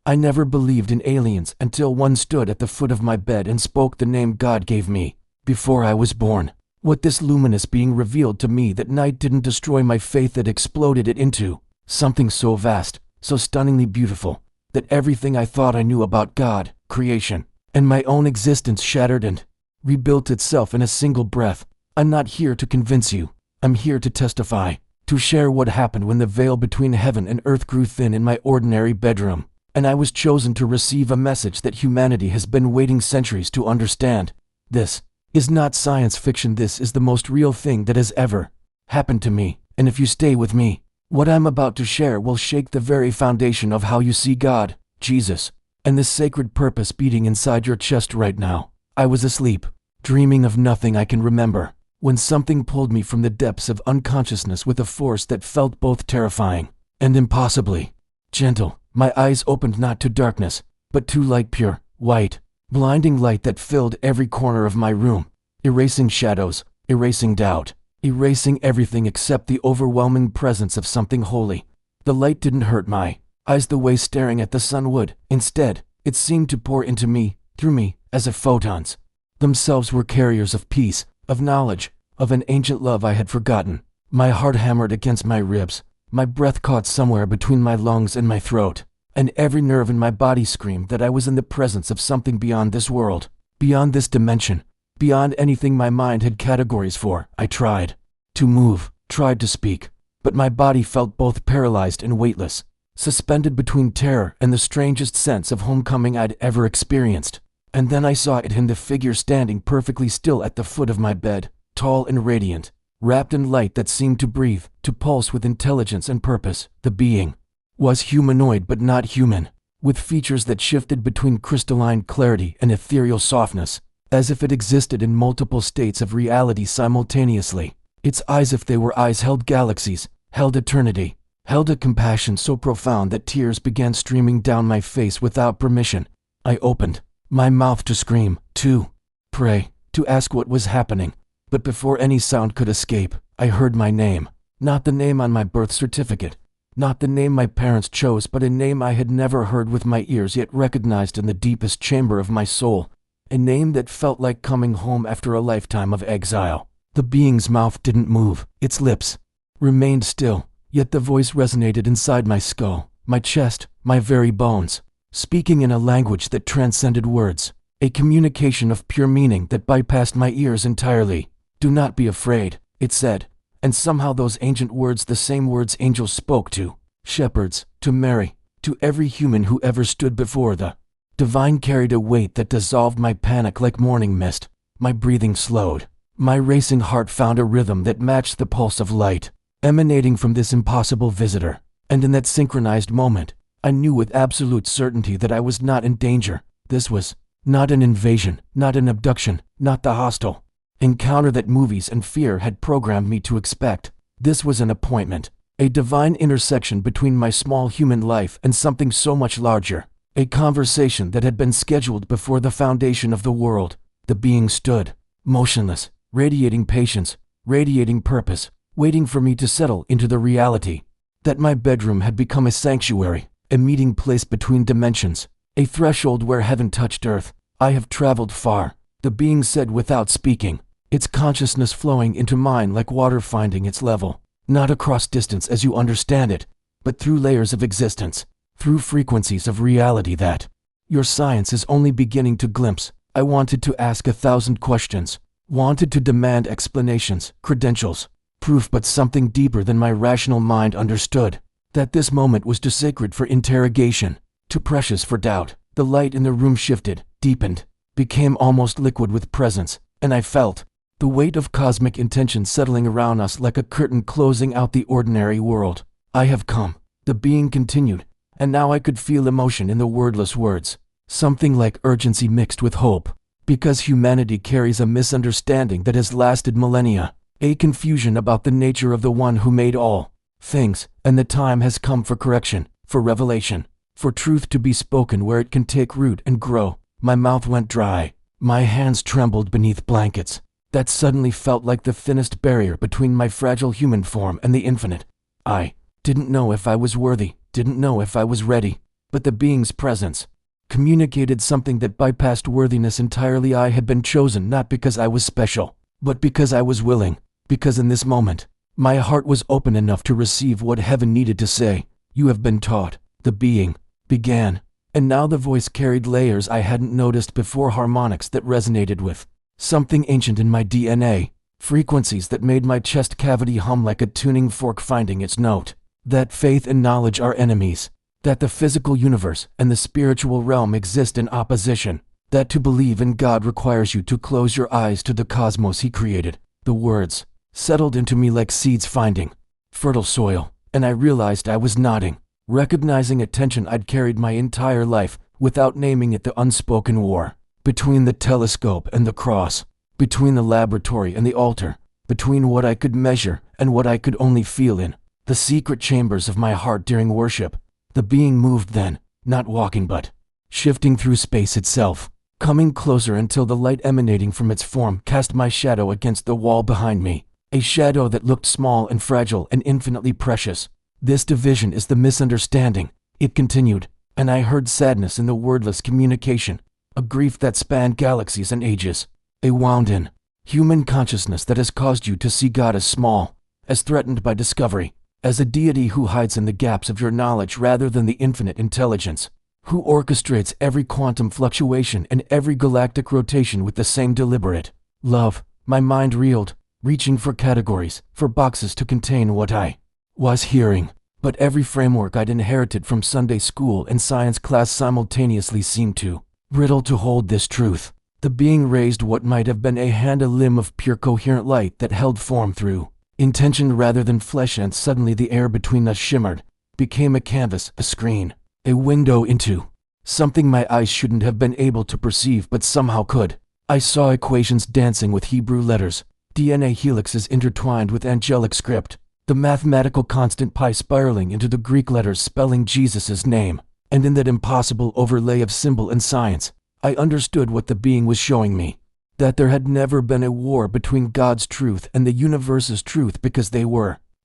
I never believed in aliens until one stood at the foot of my bed and spoke the name God gave me before I was born. What this luminous being revealed to me that night didn't destroy my faith, it exploded it into something so vast, so stunningly beautiful, that everything I thought I knew about God, creation, and my own existence shattered and rebuilt itself in a single breath. I'm not here to convince you. I'm here to testify, to share what happened when the veil between heaven and earth grew thin in my ordinary bedroom, and I was chosen to receive a message that humanity has been waiting centuries to understand. This is not science fiction. This is the most real thing that has ever happened to me, and if you stay with me, what I'm about to share will shake the very foundation of how you see God, Jesus, and this sacred purpose beating inside your chest right now. I was asleep, dreaming of nothing I can remember, when something pulled me from the depths of unconsciousness with a force that felt both terrifying and impossibly gentle. My eyes opened not to darkness, but to light, pure, white, blinding light that filled every corner of my room, erasing shadows, erasing doubt, erasing everything except the overwhelming presence of something holy. The light didn't hurt my eyes the way staring at the sun would. Instead, it seemed to pour into me, through me, as if photons themselves were carriers of peace, of knowledge, of an ancient love I had forgotten. My heart hammered against my ribs, my breath caught somewhere between my lungs and my throat, and every nerve in my body screamed that I was in the presence of something beyond this world, beyond this dimension, beyond anything my mind had categories for. I tried to move, tried to speak, but my body felt both paralyzed and weightless, suspended between terror and the strangest sense of homecoming I'd ever experienced. And then I saw it in the figure standing perfectly still at the foot of my bed, tall and radiant, wrapped in light that seemed to breathe, to pulse with intelligence and purpose. The being was humanoid but not human, with features that shifted between crystalline clarity and ethereal softness, as if it existed in multiple states of reality simultaneously. Its eyes, if they were eyes, held galaxies, held eternity, held a compassion so profound that tears began streaming down my face without permission. I opened my mouth to scream, to pray, to ask what was happening. But before any sound could escape, I heard my name. Not the name on my birth certificate, not the name my parents chose, but a name I had never heard with my ears yet recognized in the deepest chamber of my soul. A name that felt like coming home after a lifetime of exile. The being's mouth didn't move. Its lips remained still, yet the voice resonated inside my skull, my chest, my very bones, speaking in a language that transcended words, a communication of pure meaning that bypassed my ears entirely. "Do not be afraid," it said, and somehow those ancient words, the same words angels spoke to shepherds, to Mary, to every human who ever stood before the divine, carried a weight that dissolved my panic like morning mist. My breathing slowed. My racing heart found a rhythm that matched the pulse of light emanating from this impossible visitor, and in that synchronized moment, I knew with absolute certainty that I was not in danger. This was not an invasion, not an abduction, not the hostile encounter that movies and fear had programmed me to expect. This was an appointment, a divine intersection between my small human life and something so much larger, a conversation that had been scheduled before the foundation of the world. The being stood, motionless, radiating patience, radiating purpose, waiting for me to settle into the reality that my bedroom had become a sanctuary, a meeting place between dimensions, a threshold where heaven touched earth. "I have traveled far," the being said without speaking, its consciousness flowing into mine like water finding its level, not across distance as you understand it, but through layers of existence, through frequencies of reality that your science is only beginning to glimpse. I wanted to ask 1,000 questions, wanted to demand explanations, credentials, proof, but something deeper than my rational mind understood that this moment was too sacred for interrogation, too precious for doubt. The light in the room shifted, deepened, became almost liquid with presence, and I felt the weight of cosmic intention settling around us like a curtain closing out the ordinary world. "I have come," the being continued, and now I could feel emotion in the wordless words, something like urgency mixed with hope, because humanity carries a misunderstanding that has lasted millennia, a confusion about the nature of the one who made all things, and the time has come for correction, for revelation, for truth to be spoken where it can take root and grow. My mouth went dry, my hands trembled beneath blankets that suddenly felt like the thinnest barrier between my fragile human form and the infinite. I didn't know if I was worthy, didn't know if I was ready, but the being's presence communicated something that bypassed worthiness entirely. I had been chosen not because I was special, but because I was willing, because in this moment, my heart was open enough to receive what heaven needed to say. You have been taught, the being began, and now the voice carried layers I hadn't noticed before, harmonics that resonated with something ancient in my DNA, frequencies that made my chest cavity hum like a tuning fork finding its note, that faith and knowledge are enemies, that the physical universe and the spiritual realm exist in opposition, that to believe in God requires you to close your eyes to the cosmos He created. The words settled into me like seeds finding fertile soil, and I realized I was nodding, recognizing a tension I'd carried my entire life without naming it, the unspoken war between the telescope and the cross, between the laboratory and the altar, between what I could measure and what I could only feel in the secret chambers of my heart during worship. The being moved then, not walking but shifting through space itself, coming closer until the light emanating from its form cast my shadow against the wall behind me, a shadow that looked small and fragile and infinitely precious. This division is the misunderstanding, it continued, and I heard sadness in the wordless communication, a grief that spanned galaxies and ages, a wound-in human consciousness that has caused you to see God as small, as threatened by discovery, as a deity who hides in the gaps of your knowledge rather than the infinite intelligence, who orchestrates every quantum fluctuation and every galactic rotation with the same deliberate love. My mind reeled, reaching for categories, for boxes to contain what I was hearing, but every framework I'd inherited from Sunday school and science class simultaneously seemed to brittle to hold this truth. The being raised what might have been a hand, a limb of pure coherent light that held form through intention rather than flesh, and suddenly the air between us shimmered, became a canvas, a screen, a window into something my eyes shouldn't have been able to perceive but somehow could. I saw equations dancing with Hebrew letters, DNA helixes intertwined with angelic script, the mathematical constant pi spiraling into the Greek letters spelling Jesus' name, and in that impossible overlay of symbol and science, I understood what the being was showing me. That there had never been a war between God's truth and the universe's truth, because they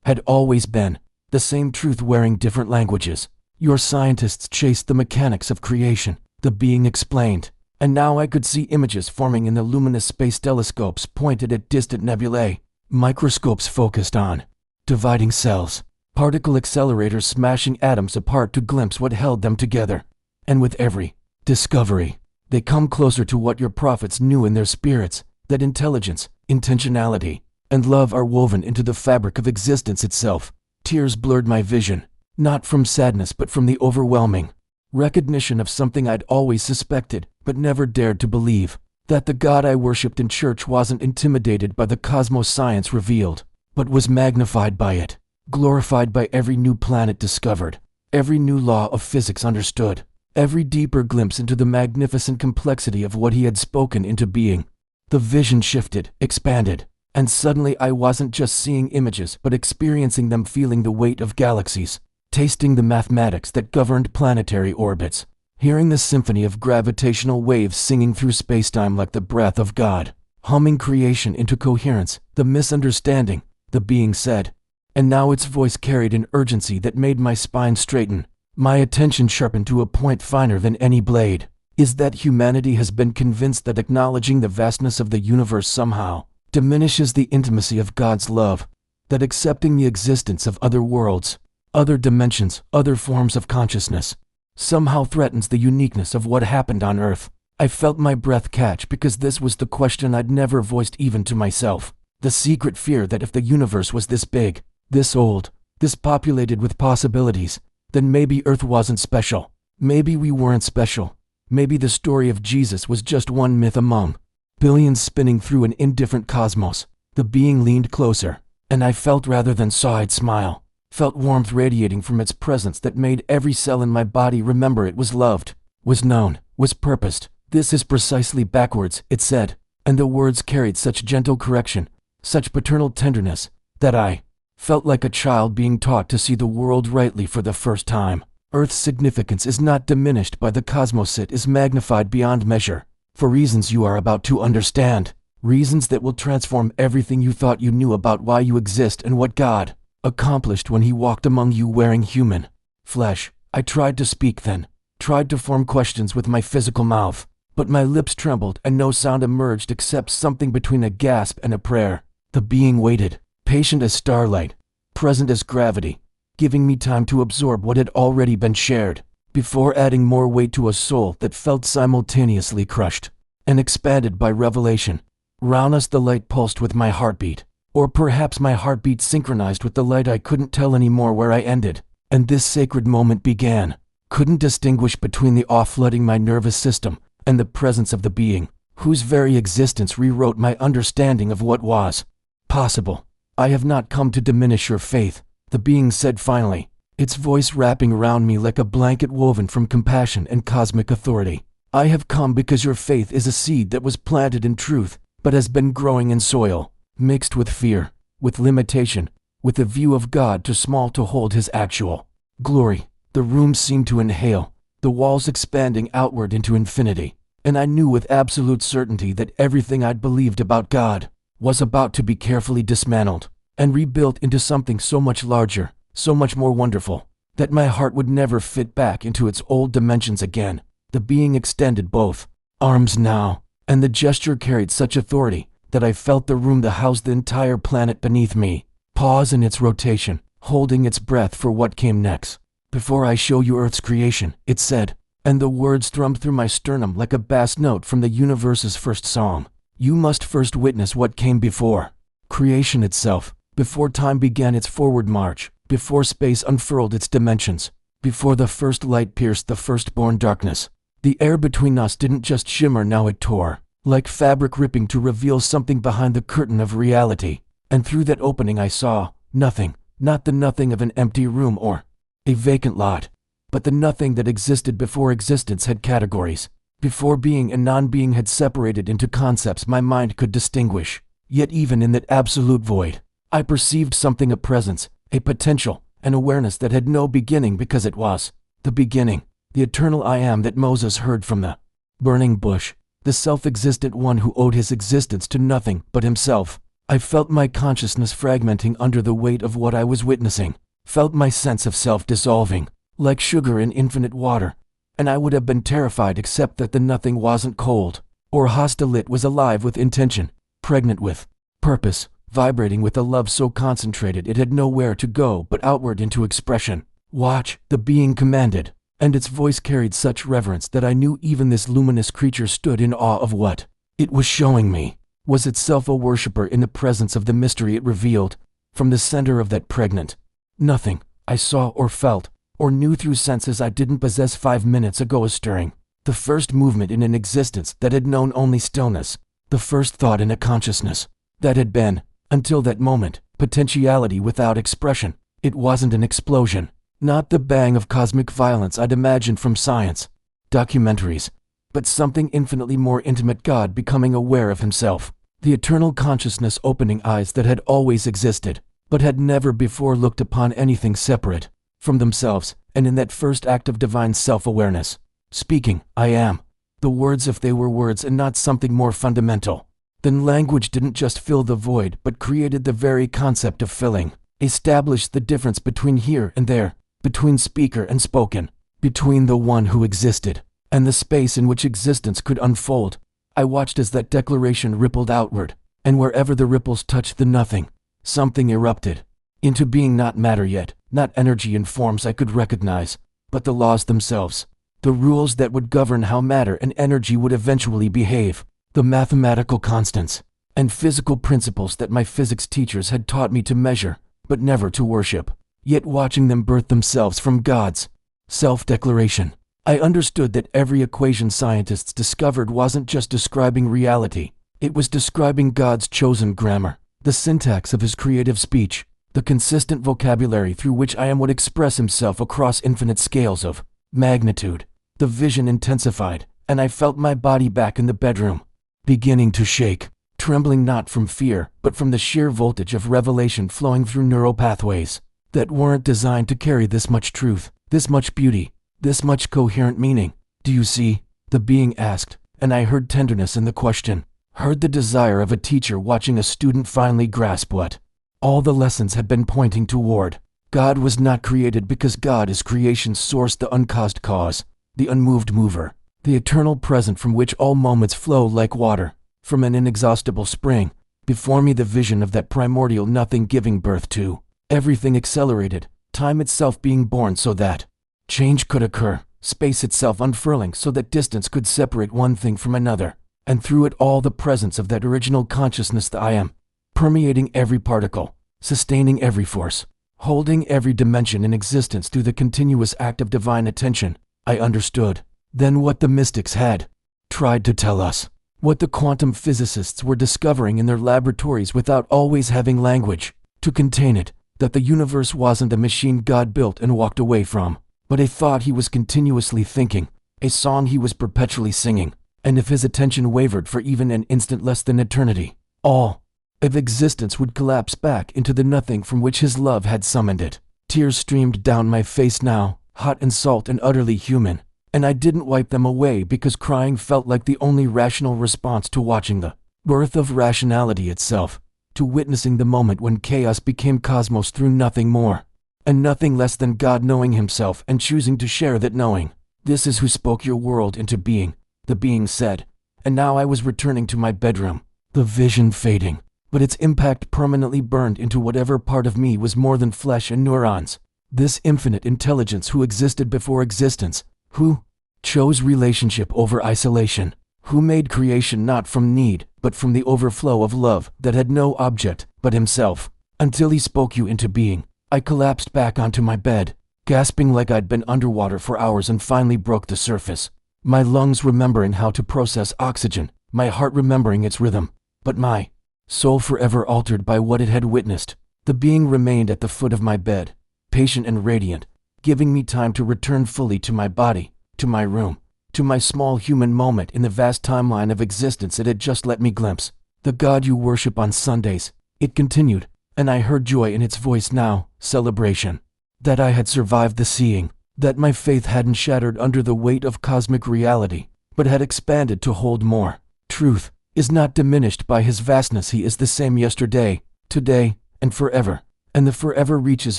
had always been the same truth wearing different languages. Your scientists chased the mechanics of creation, the being explained, and now I could see images forming in the luminous space telescopes pointed at distant nebulae, microscopes focused on dividing cells, particle accelerators smashing atoms apart to glimpse what held them together. And with every discovery, they come closer to what your prophets knew in their spirits, that intelligence, intentionality, and love are woven into the fabric of existence itself. Tears blurred my vision, not from sadness but from the overwhelming recognition of something I'd always suspected but never dared to believe, that the God I worshipped in church wasn't intimidated by the cosmos science revealed, but was magnified by it, glorified by every new planet discovered, every new law of physics understood, every deeper glimpse into the magnificent complexity of what He had spoken into being. The vision shifted, expanded, and suddenly I wasn't just seeing images but experiencing them, feeling the weight of galaxies, tasting the mathematics that governed planetary orbits, hearing the symphony of gravitational waves singing through spacetime like the breath of God, humming creation into coherence. The misunderstanding, the being said, and now its voice carried an urgency that made my spine straighten, my attention sharpened to a point finer than any blade, is that humanity has been convinced that acknowledging the vastness of the universe somehow diminishes the intimacy of God's love, that accepting the existence of other worlds, other dimensions, other forms of consciousness, somehow threatens the uniqueness of what happened on Earth. I felt my breath catch because this was the question I'd never voiced even to myself, the secret fear that if the universe was this big, this old, this populated with possibilities, then maybe Earth wasn't special. Maybe we weren't special. Maybe the story of Jesus was just one myth among billions spinning through an indifferent cosmos. The being leaned closer, and I felt rather than saw it smile, felt warmth radiating from its presence that made every cell in my body remember it was loved, was known, was purposed. This is precisely backwards, it said, and the words carried such gentle correction, such paternal tenderness, that I felt like a child being taught to see the world rightly for the first time. Earth's significance is not diminished by the cosmos, it is magnified beyond measure, for reasons you are about to understand, reasons that will transform everything you thought you knew about why you exist and what God accomplished when He walked among you wearing human flesh. I tried to speak then, tried to form questions with my physical mouth, but my lips trembled and no sound emerged except something between a gasp and a prayer. The being waited, patient as starlight, present as gravity, giving me time to absorb what had already been shared, before adding more weight to a soul that felt simultaneously crushed and expanded by revelation. Round us the light pulsed with my heartbeat, or perhaps my heartbeat synchronized with the light. I couldn't tell anymore where I ended, and this sacred moment began. Couldn't distinguish between the awe flooding my nervous system and the presence of the being, whose very existence rewrote my understanding of what was possible. I have not come to diminish your faith, the being said finally, its voice wrapping around me like a blanket woven from compassion and cosmic authority. I have come because your faith is a seed that was planted in truth, but has been growing in soil, mixed with fear, with limitation, with the view of God too small to hold his actual glory. The room seemed to inhale, the walls expanding outward into infinity, and I knew with absolute certainty that everything I'd believed about God was about to be carefully dismantled and rebuilt into something so much larger, so much more wonderful, that my heart would never fit back into its old dimensions again. The being extended both arms now, and the gesture carried such authority that I felt the room to house the entire planet beneath me pause in its rotation, holding its breath for what came next. Before I show you Earth's creation, it said, and the words thrummed through my sternum like a bass note from the universe's first song. You must first witness what came before creation itself, before time began its forward march, before space unfurled its dimensions, before the first light pierced the firstborn darkness. The air between us didn't just shimmer, now it tore, like fabric ripping to reveal something behind the curtain of reality. And through that opening I saw nothing, not the nothing of an empty room or a vacant lot, but the nothing that existed before existence had categories, before being and non-being had separated into concepts my mind could distinguish. Yet even in that absolute void, I perceived something, a presence, a potential, an awareness that had no beginning because it was the beginning, the eternal I am that Moses heard from the burning bush, the self-existent one who owed his existence to nothing but himself. I felt my consciousness fragmenting under the weight of what I was witnessing, felt my sense of self dissolving, like sugar in infinite water, and I would have been terrified except that the nothing wasn't cold or hostile. It was alive with intention, pregnant with purpose, vibrating with a love so concentrated it had nowhere to go but outward into expression. Watch, the being commanded, and its voice carried such reverence that I knew even this luminous creature stood in awe of what it was showing me. Was itself a worshipper in the presence of the mystery it revealed. From the center of that pregnant nothing, I saw or felt or knew through senses I didn't possess 5 minutes ago a stirring, the first movement in an existence that had known only stillness, the first thought in a consciousness that had been, until that moment, potentiality without expression. It wasn't an explosion, not the bang of cosmic violence I'd imagined from science documentaries, but something infinitely more intimate, God becoming aware of himself, the eternal consciousness opening eyes that had always existed, but had never before looked upon anything separate from themselves, and in that first act of divine self-awareness, speaking, I am. The words, if they were words and not something more fundamental then language, didn't just fill the void but created the very concept of filling, established the difference between here and there, between speaker and spoken, between the one who existed and the space in which existence could unfold. I watched as that declaration rippled outward, and wherever the ripples touched the nothing, something erupted into being, not matter yet, not energy in forms I could recognize, but the laws themselves, the rules that would govern how matter and energy would eventually behave, the mathematical constants and physical principles that my physics teachers had taught me to measure, but never to worship. Yet watching them birth themselves from God's self-declaration, I understood that every equation scientists discovered wasn't just describing reality, it was describing God's chosen grammar, the syntax of his creative speech, the consistent vocabulary through which I am would express himself across infinite scales of magnitude. The vision intensified, and I felt my body back in the bedroom, beginning to shake, trembling not from fear, but from the sheer voltage of revelation flowing through neural pathways that weren't designed to carry this much truth, this much beauty, this much coherent meaning. Do you see? The being asked, and I heard tenderness in the question, heard the desire of a teacher watching a student finally grasp what all the lessons had been pointing toward. God was not created because God is creation's source, the uncaused cause. the unmoved mover, the eternal present from which all moments flow like water, from an inexhaustible spring. Before me the vision of that primordial nothing giving birth to everything accelerated, time itself being born so that change could occur, space itself unfurling so that distance could separate one thing from another, and through it all the presence of that original consciousness, the I am, permeating every particle, sustaining every force, holding every dimension in existence through the continuous act of divine attention. I understood then what the mystics had tried to tell us, what the quantum physicists were discovering in their laboratories without always having language to contain it, that the universe wasn't a machine God built and walked away from, but a thought he was continuously thinking, a song he was perpetually singing, and if his attention wavered for even an instant less than eternity, all of existence would collapse back into the nothing from which his love had summoned it. Tears streamed down my face now, hot and salt and utterly human, and I didn't wipe them away because crying felt like the only rational response to watching the birth of rationality itself, to witnessing the moment when chaos became cosmos through nothing more and nothing less than God knowing himself and choosing to share that knowing. This is who spoke your world into being, the being said, and now I was returning to my bedroom, the vision fading, but its impact permanently burned into whatever part of me was more than flesh and neurons. This infinite intelligence who existed before existence, who chose relationship over isolation, who made creation not from need, but from the overflow of love that had no object but himself, until he spoke you into being. I collapsed back onto my bed, gasping like I'd been underwater for hours, and finally broke the surface. My lungs remembering how to process oxygen, my heart remembering its rhythm, but my soul forever altered by what it had witnessed. The being remained at the foot of my bed, patient and radiant, giving me time to return fully to my body, to my room, to my small human moment in the vast timeline of existence it had just let me glimpse. The God you worship on Sundays, it continued, and I heard joy in its voice now, celebration. That I had survived the seeing, that my faith hadn't shattered under the weight of cosmic reality, but had expanded to hold more. Truth is not diminished by his vastness. He is the same yesterday, today, and forever. And the forever reaches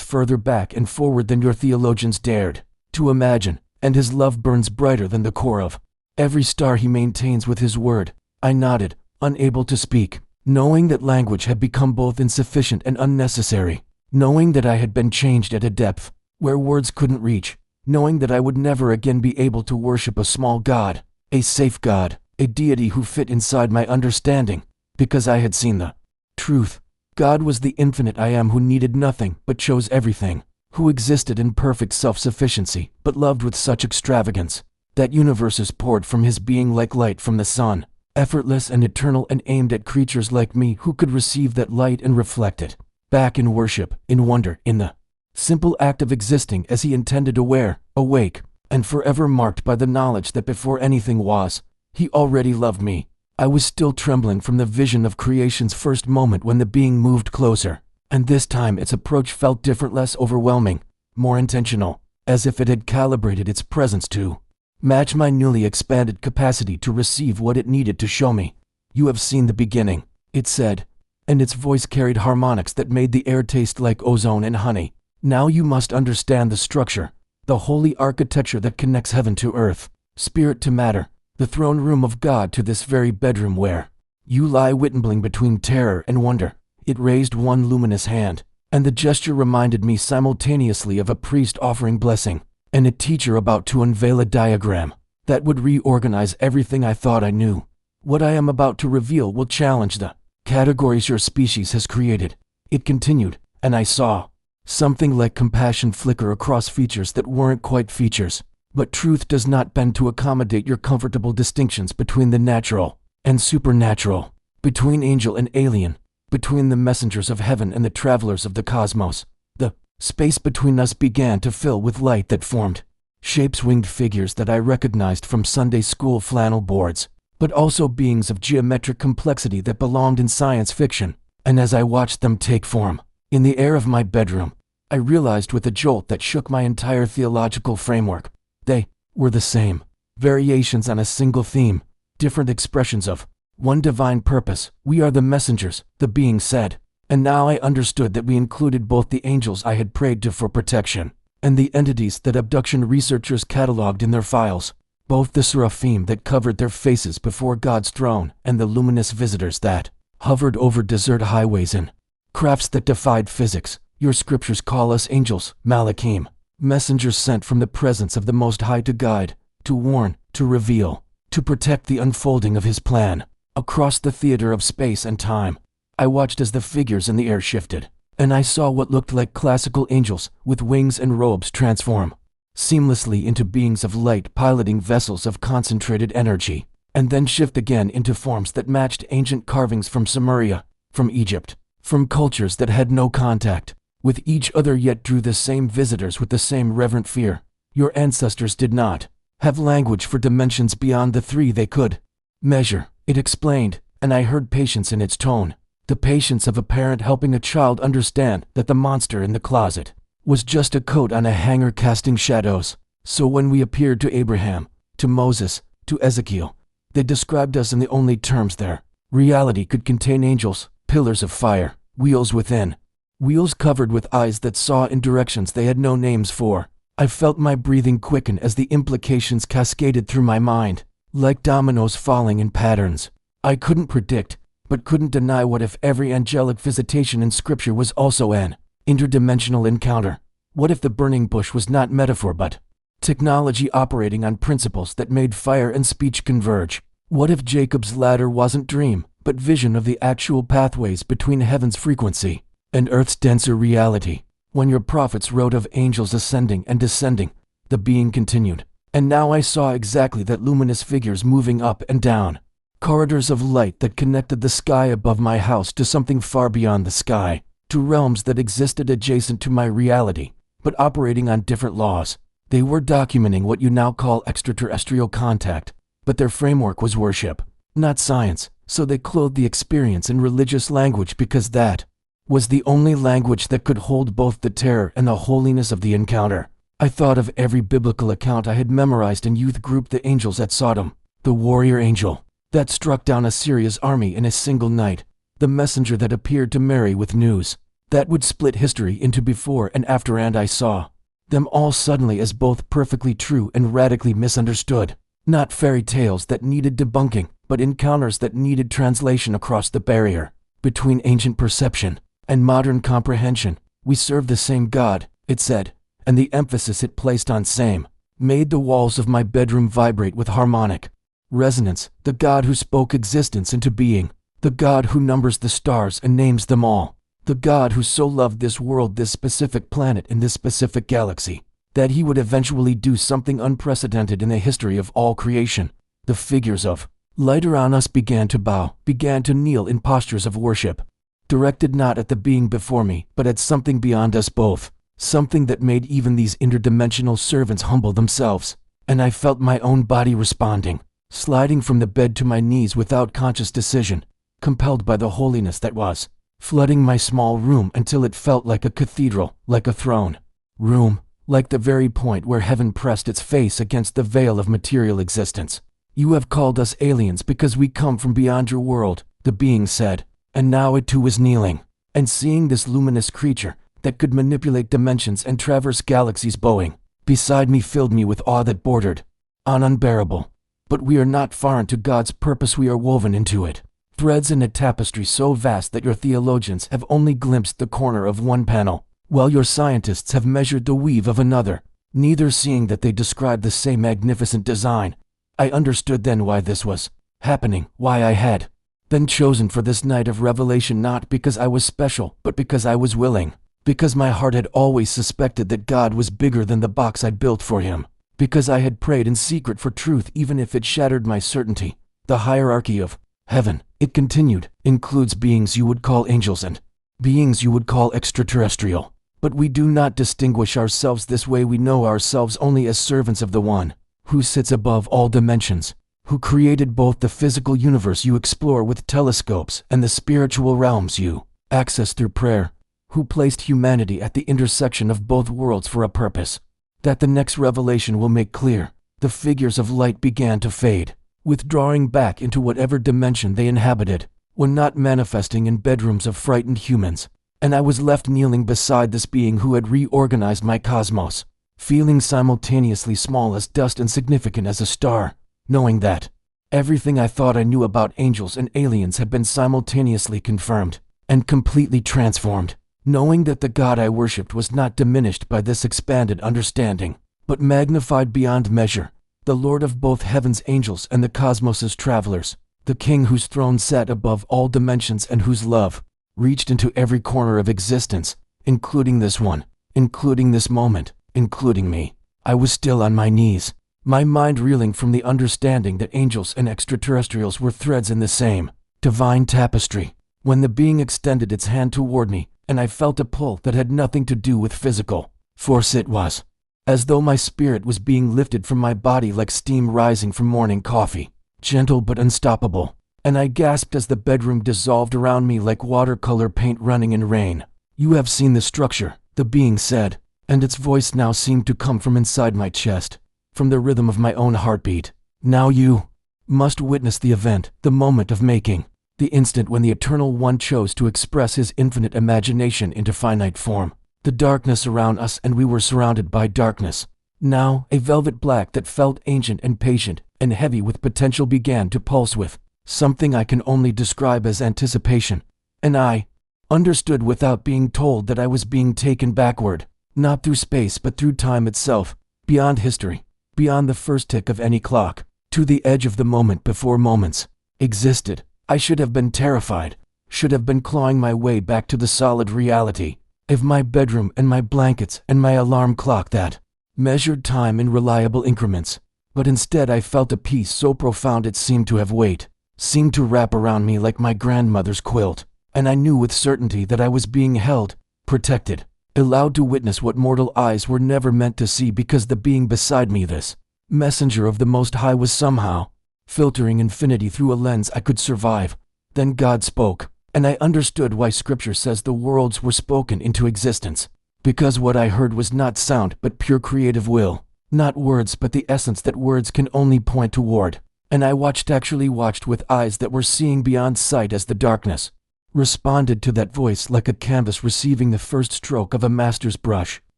further back and forward than your theologians dared to imagine, and his love burns brighter than the core of every star he maintains with his word. I nodded, unable to speak, knowing that language had become both insufficient and unnecessary, knowing that I had been changed at a depth where words couldn't reach, knowing that I would never again be able to worship a small God, a safe God, a deity who fit inside my understanding, because I had seen the truth. God was the infinite I am who needed nothing but chose everything, who existed in perfect self-sufficiency but loved with such extravagance that universes poured from his being like light from the sun, effortless and eternal, and aimed at creatures like me who could receive that light and reflect it back in worship, in wonder, in the simple act of existing as he intended, aware, awake, and forever marked by the knowledge that before anything was, he already loved me. I was still trembling from the vision of creation's first moment when the being moved closer, and this time its approach felt different, less overwhelming, more intentional, as if it had calibrated its presence to match my newly expanded capacity to receive what it needed to show me. You have seen the beginning, it said, and its voice carried harmonics that made the air taste like ozone and honey. Now you must understand the structure, the holy architecture that connects heaven to earth, spirit to matter, the throne room of God to this very bedroom where you lie whittling between terror and wonder. It raised one luminous hand, and the gesture reminded me simultaneously of a priest offering blessing, and a teacher about to unveil a diagram that would reorganize everything I thought I knew. What I am about to reveal will challenge the categories your species has created, it continued, and I saw something like compassion flicker across features that weren't quite features. But truth does not bend to accommodate your comfortable distinctions between the natural and supernatural, between angel and alien, between the messengers of heaven and the travelers of the cosmos. The space between us began to fill with light that formed shapes, winged figures that I recognized from Sunday school flannel boards, but also beings of geometric complexity that belonged in science fiction. And as I watched them take form in the air of my bedroom, I realized with a jolt that shook my entire theological framework. They were the same, variations on a single theme, different expressions of one divine purpose. We are the messengers, the being said. And now I understood that we included both the angels I had prayed to for protection and the entities that abduction researchers cataloged in their files. both the seraphim that covered their faces before God's throne and the luminous visitors that hovered over desert highways and crafts that defied physics. Your scriptures call us angels, Malachim, messengers sent from the presence of the Most High to guide, to warn, to reveal, to protect the unfolding of His plan. Across the theater of space and time, I watched as the figures in the air shifted, and I saw what looked like classical angels with wings and robes transform seamlessly into beings of light piloting vessels of concentrated energy, and then shift again into forms that matched ancient carvings from Sumeria, from Egypt, from cultures that had no contact with each other yet drew the same visitors with the same reverent fear. Your ancestors did not have language for dimensions beyond the three they could measure, it explained, and I heard patience in its tone, the patience of a parent helping a child understand that the monster in the closet was just a coat on a hanger casting shadows. So when we appeared to Abraham, to Moses, to Ezekiel, they described us in the only terms their reality could contain: angels, pillars of fire, wheels within, wheels covered with eyes that saw in directions they had no names for. I felt my breathing quicken as the implications cascaded through my mind, like dominoes falling in patterns I couldn't predict, but couldn't deny. What if every angelic visitation in Scripture was also an interdimensional encounter? What if the burning bush was not metaphor but technology operating on principles that made fire and speech converge? What if Jacob's ladder wasn't dream, but vision of the actual pathways between heaven's frequency and earth's denser reality? When your prophets wrote of angels ascending and descending, the being continued, and now I saw exactly that: luminous figures moving up and down corridors of light that connected the sky above my house to something far beyond the sky, to realms that existed adjacent to my reality, but operating on different laws. They were documenting what you now call extraterrestrial contact, but their framework was worship, not science, so they clothed the experience in religious language because that was the only language that could hold both the terror and the holiness of the encounter. I thought of every biblical account I had memorized in youth group: the angels at Sodom, the warrior angel that struck down Assyria's army in a single night, the messenger that appeared to Mary with news that would split history into before and after, and I saw them all suddenly as both perfectly true and radically misunderstood. Not fairy tales that needed debunking, but encounters that needed translation across the barrier between ancient perception and modern comprehension. We serve the same God, it said, and the emphasis it placed on same made the walls of my bedroom vibrate with harmonic resonance. The God who spoke existence into being, the God who numbers the stars and names them all, the God who so loved this world, this specific planet in this specific galaxy, that He would eventually do something unprecedented in the history of all creation. The figures of light around us began to bow, began to kneel in postures of worship, directed not at the being before me, but at something beyond us both, something that made even these interdimensional servants humble themselves. And I felt my own body responding, sliding from the bed to my knees without conscious decision, compelled by the holiness that was flooding my small room until it felt like a cathedral, like a throne room, like the very point where heaven pressed its face against the veil of material existence. You have called us aliens because we come from beyond your world, the being said, and now it too was kneeling, and seeing this luminous creature that could manipulate dimensions and traverse galaxies bowing beside me filled me with awe that bordered on unbearable. But we are not foreign to God's purpose, we are woven into it, threads in a tapestry so vast that your theologians have only glimpsed the corner of one panel, while your scientists have measured the weave of another, neither seeing that they describe the same magnificent design. I understood then why this was happening, why I had been chosen for this night of revelation, not because I was special, but because I was willing, because my heart had always suspected that God was bigger than the box I'd built for Him, because I had prayed in secret for truth even if it shattered my certainty. The hierarchy of heaven, it continued, includes beings you would call angels and beings you would call extraterrestrial. But we do not distinguish ourselves this way. We know ourselves only as servants of the One who sits above all dimensions, who created both the physical universe you explore with telescopes and the spiritual realms you access through prayer, who placed humanity at the intersection of both worlds for a purpose that the next revelation will make clear. The figures of light began to fade, withdrawing back into whatever dimension they inhabited, when not manifesting in bedrooms of frightened humans, and I was left kneeling beside this being who had reorganized my cosmos, feeling simultaneously small as dust and significant as a star, knowing that everything I thought I knew about angels and aliens had been simultaneously confirmed and completely transformed, knowing that the God I worshipped was not diminished by this expanded understanding, but magnified beyond measure, the Lord of both heaven's angels and the cosmos's travelers, the King whose throne sat above all dimensions and whose love reached into every corner of existence, including this one, including this moment, including me. I was still on my knees, my mind reeling from the understanding that angels and extraterrestrials were threads in the same divine tapestry, when the being extended its hand toward me, and I felt a pull that had nothing to do with physical force. It was as though my spirit was being lifted from my body like steam rising from morning coffee, gentle but unstoppable, and I gasped as the bedroom dissolved around me like watercolor paint running in rain. "You have seen the structure," the being said, and its voice now seemed to come from inside my chest, from the rhythm of my own heartbeat. "Now you must witness the event, the moment of making, the instant when the Eternal One chose to express his infinite imagination into finite form. The darkness around us, and we were surrounded by darkness. Now, a velvet black that felt ancient and patient and heavy with potential began to pulse with something I can only describe as anticipation, and I understood without being told that I was being taken backward, not through space but through time itself, beyond history, beyond the first tick of any clock, to the edge of the moment before moments existed. I should have been terrified, should have been clawing my way back to the solid reality of my bedroom and my blankets and my alarm clock that measured time in reliable increments. But instead I felt a peace so profound it seemed to have weight, seemed to wrap around me like my grandmother's quilt, and I knew with certainty that I was being held, protected, allowed to witness what mortal eyes were never meant to see, because the being beside me, this messenger of the Most High, was somehow filtering infinity through a lens I could survive. Then God spoke, and I understood why Scripture says the worlds were spoken into existence, because what I heard was not sound but pure creative will, not words but the essence that words can only point toward. And I actually watched with eyes that were seeing beyond sight as the darkness responded to that voice like a canvas receiving the first stroke of a master's brush.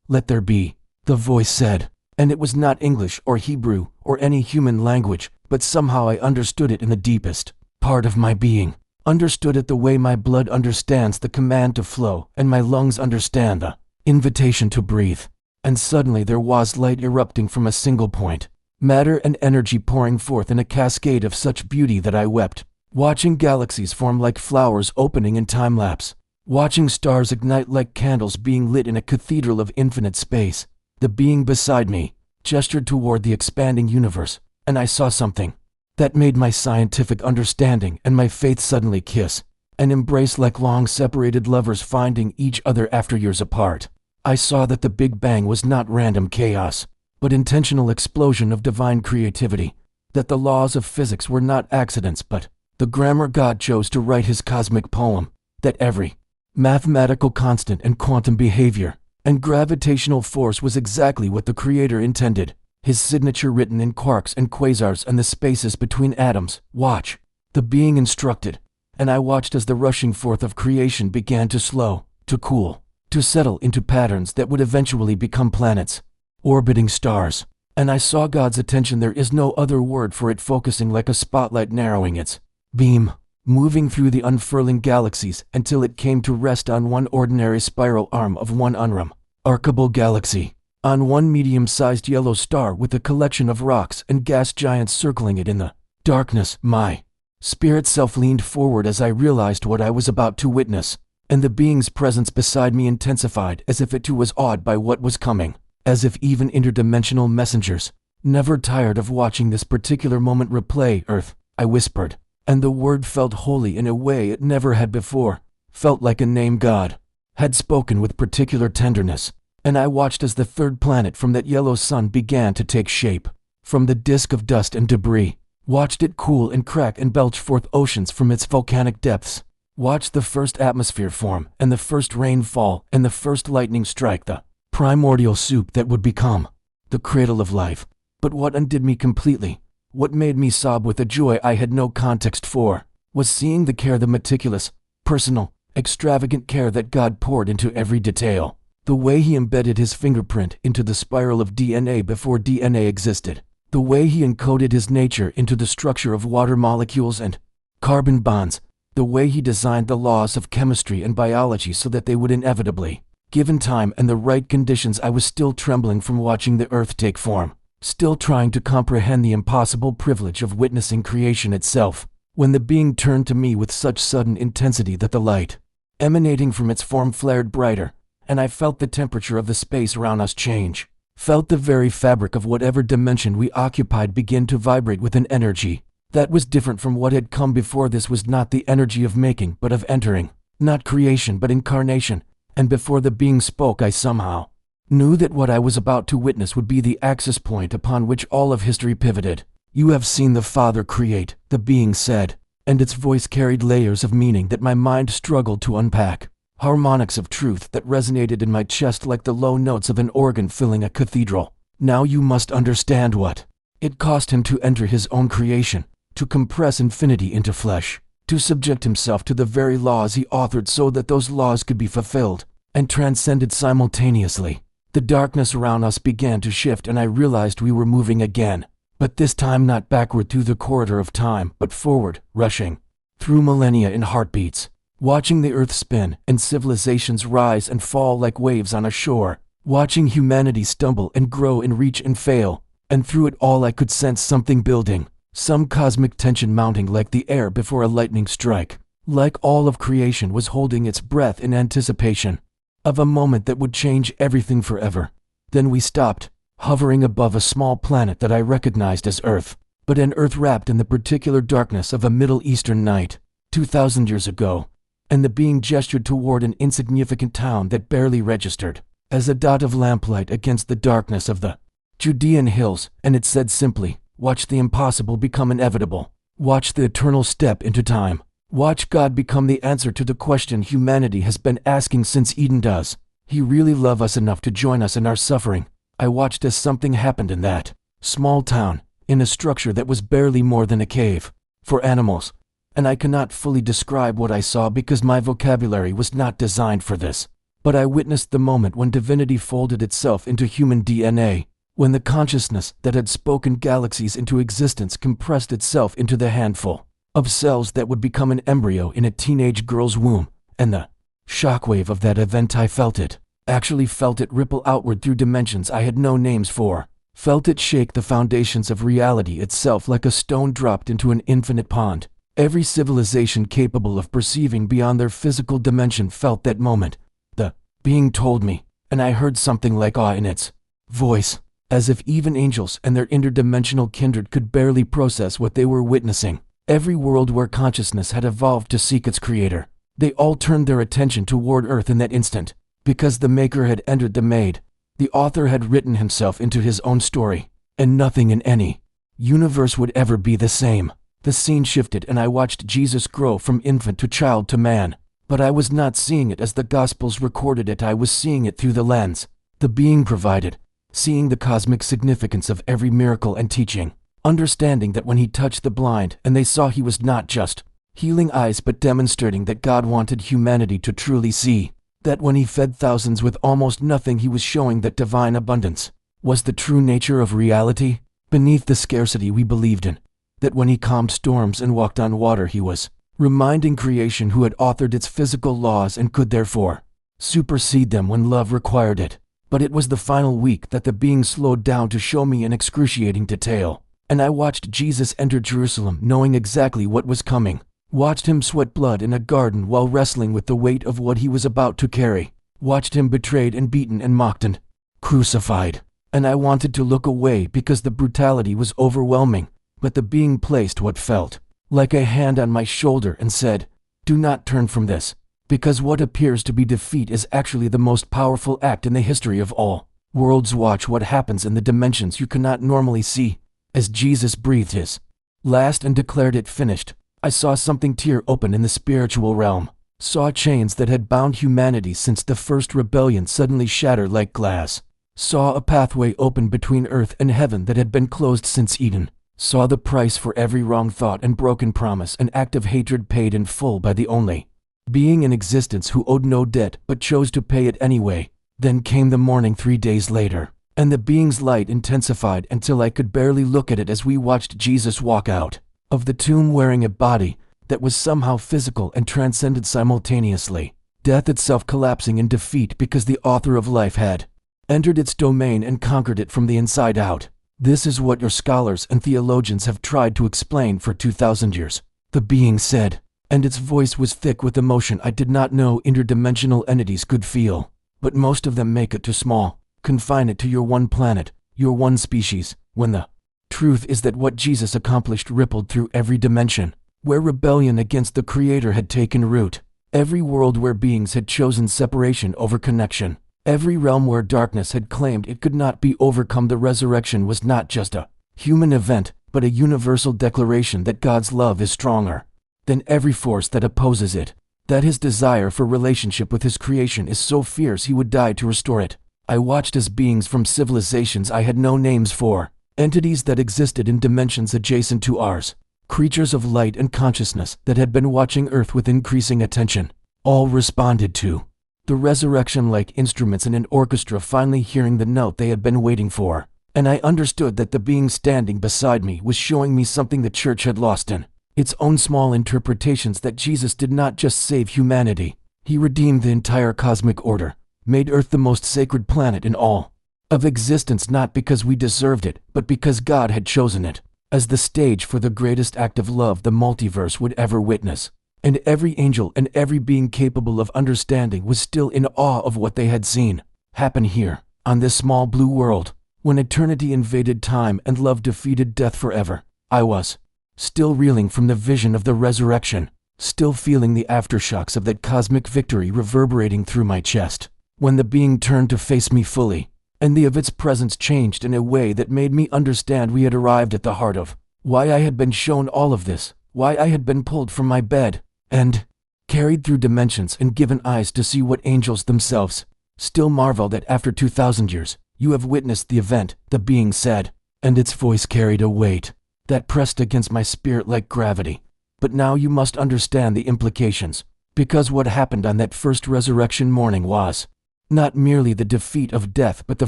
"Let there be," the voice said, and it was not English or Hebrew or any human language, but somehow I understood it in the deepest part of my being, understood it the way my blood understands the command to flow and my lungs understand the invitation to breathe. And suddenly there was light erupting from a single point, matter and energy pouring forth in a cascade of such beauty that I wept, watching galaxies form like flowers opening in time-lapse, watching stars ignite like candles being lit in a cathedral of infinite space. The being beside me gestured toward the expanding universe, and I saw something that made my scientific understanding and my faith suddenly kiss and embrace like long-separated lovers finding each other after years apart. I saw that the Big Bang was not random chaos, but intentional explosion of divine creativity, that the laws of physics were not accidents but the grammar God chose to write his cosmic poem, that every mathematical constant and quantum behavior and gravitational force was exactly what the Creator intended, his signature written in quarks and quasars and the spaces between atoms. "Watch," the being instructed, and I watched as the rushing forth of creation began to slow, to cool, to settle into patterns that would eventually become planets, orbiting stars. And I saw God's attention, there is no other word for it, focusing like a spotlight, narrowing its beam, moving through the unfurling galaxies until it came to rest on one ordinary spiral arm of one unremarkable galaxy, on one medium-sized yellow star with a collection of rocks and gas giants circling it in the darkness. My spirit self leaned forward as I realized what I was about to witness, and the being's presence beside me intensified as if it too was awed by what was coming, as if even interdimensional messengers never tired of watching this particular moment replay. "Earth," I whispered, and the word felt holy in a way it never had before, felt like a name God had spoken with particular tenderness. And I watched as the third planet from that yellow sun began to take shape, from the disk of dust and debris, watched it cool and crack and belch forth oceans from its volcanic depths, watched the first atmosphere form and the first rain fall and the first lightning strike the primordial soup that would become the cradle of life. But what undid me completely, what made me sob with a joy I had no context for, was seeing the care, the meticulous, personal, extravagant care that God poured into every detail. The way he embedded his fingerprint into the spiral of DNA before DNA existed. The way he encoded his nature into the structure of water molecules and carbon bonds. The way he designed the laws of chemistry and biology so that they would inevitably, given time and the right conditions. I was still trembling from watching the earth take form, still trying to comprehend the impossible privilege of witnessing creation itself, when the being turned to me with such sudden intensity that the light emanating from its form flared brighter, and I felt the temperature of the space around us change, felt the very fabric of whatever dimension we occupied begin to vibrate with an energy that was different from what had come before. This was not the energy of making, but of entering, not creation, but incarnation. And before the being spoke, I somehow knew that what I was about to witness would be the axis point upon which all of history pivoted. "You have seen the Father create," the being said, and its voice carried layers of meaning that my mind struggled to unpack, harmonics of truth that resonated in my chest like the low notes of an organ filling a cathedral. "Now you must understand what it cost him to enter his own creation, to compress infinity into flesh, to subject himself to the very laws he authored so that those laws could be fulfilled and transcended simultaneously." The darkness around us began to shift, and I realized we were moving again, but this time not backward through the corridor of time, but forward, rushing through millennia in heartbeats, watching the earth spin and civilizations rise and fall like waves on a shore, watching humanity stumble and grow and reach and fail, and through it all I could sense something building, some cosmic tension mounting like the air before a lightning strike, like all of creation was holding its breath in anticipation of a moment that would change everything forever. Then we stopped, hovering above a small planet that I recognized as Earth, but an Earth wrapped in the particular darkness of a Middle Eastern night, 2,000 years ago, and the being gestured toward an insignificant town that barely registered as a dot of lamplight against the darkness of the Judean hills, and it said simply, "Watch the impossible become inevitable. Watch the eternal step into time. Watch God become the answer to the question humanity has been asking since Eden. Does He really love us enough to join us in our suffering?" I watched as something happened in that small town, in a structure that was barely more than a cave for animals, and I cannot fully describe what I saw because my vocabulary was not designed for this. But I witnessed the moment when divinity folded itself into human DNA, when the consciousness that had spoken galaxies into existence compressed itself into the handful of cells that would become an embryo in a teenage girl's womb, and the shockwave of that event, I felt it, actually felt it ripple outward through dimensions I had no names for, felt it shake the foundations of reality itself like a stone dropped into an infinite pond. Every civilization capable of perceiving beyond their physical dimension felt that moment. The being told me, and I heard something like awe in its voice, as if even angels and their interdimensional kindred could barely process what they were witnessing. Every world where consciousness had evolved to seek its creator, they all turned their attention toward Earth in that instant, because the Maker had entered the Made. The author had written himself into his own story, and nothing in any universe would ever be the same. The scene shifted and I watched Jesus grow from infant to child to man, but I was not seeing it as the Gospels recorded it. I was seeing it through the lens the being provided, seeing the cosmic significance of every miracle and teaching, understanding that when he touched the blind and they saw, he was not just healing eyes but demonstrating that God wanted humanity to truly see, that when he fed thousands with almost nothing, he was showing that divine abundance was the true nature of reality beneath the scarcity we believed in, that when he calmed storms and walked on water, he was reminding creation who had authored its physical laws and could therefore supersede them when love required it. But it was the final week that the being slowed down to show me in excruciating detail, and I watched Jesus enter Jerusalem knowing exactly what was coming, watched him sweat blood in a garden while wrestling with the weight of what he was about to carry, watched him betrayed and beaten and mocked and crucified, and I wanted to look away because the brutality was overwhelming, but the being placed what felt like a hand on my shoulder and said, "Do not turn from this, because what appears to be defeat is actually the most powerful act in the history of all worlds. Watch what happens in the dimensions you cannot normally see." As Jesus breathed his last and declared it finished, I saw something tear open in the spiritual realm, saw chains that had bound humanity since the first rebellion suddenly shatter like glass, saw a pathway open between earth and heaven that had been closed since Eden, saw the price for every wrong thought and broken promise, an act of hatred paid in full by the only being in existence who owed no debt but chose to pay it anyway, Then came the morning 3 days later, and the being's light intensified until I could barely look at it as we watched Jesus walk out of the tomb wearing a body that was somehow physical and transcended simultaneously, death itself collapsing in defeat because the author of life had entered its domain and conquered it from the inside out. This is what your scholars and theologians have tried to explain for 2,000 years, the being said, and its voice was thick with emotion I did not know interdimensional entities could feel. But most of them make it too small, confine it to your one planet, your one species, when the truth is that what Jesus accomplished rippled through every dimension, where rebellion against the Creator had taken root, every world where beings had chosen separation over connection, every realm where darkness had claimed it could not be overcome. The resurrection was not just a human event, but a universal declaration that God's love is stronger than every force that opposes it, that his desire for relationship with his creation is so fierce he would die to restore it. I watched as beings from civilizations I had no names for, entities that existed in dimensions adjacent to ours, creatures of light and consciousness that had been watching Earth with increasing attention, all responded to the resurrection like instruments in an orchestra finally hearing the note they had been waiting for, and I understood that the being standing beside me was showing me something the church had lost in its own small interpretations, that Jesus did not just save humanity, he redeemed the entire cosmic order, made Earth the most sacred planet in all of existence, not because we deserved it, but because God had chosen it as the stage for the greatest act of love the multiverse would ever witness. And every angel and every being capable of understanding was still in awe of what they had seen happen here, on this small blue world. When eternity invaded time and love defeated death forever, I was still reeling from the vision of the resurrection, still feeling the aftershocks of that cosmic victory reverberating through my chest. When the being turned to face me fully, and the of its presence changed in a way that made me understand we had arrived at the heart of why I had been shown all of this, why I had been pulled from my bed and carried through dimensions and given eyes to see what angels themselves still marvel that after 2,000 years, you have witnessed the event, the being said, and its voice carried a weight that pressed against my spirit like gravity. But now you must understand the implications, because what happened on that first resurrection morning was not merely the defeat of death but the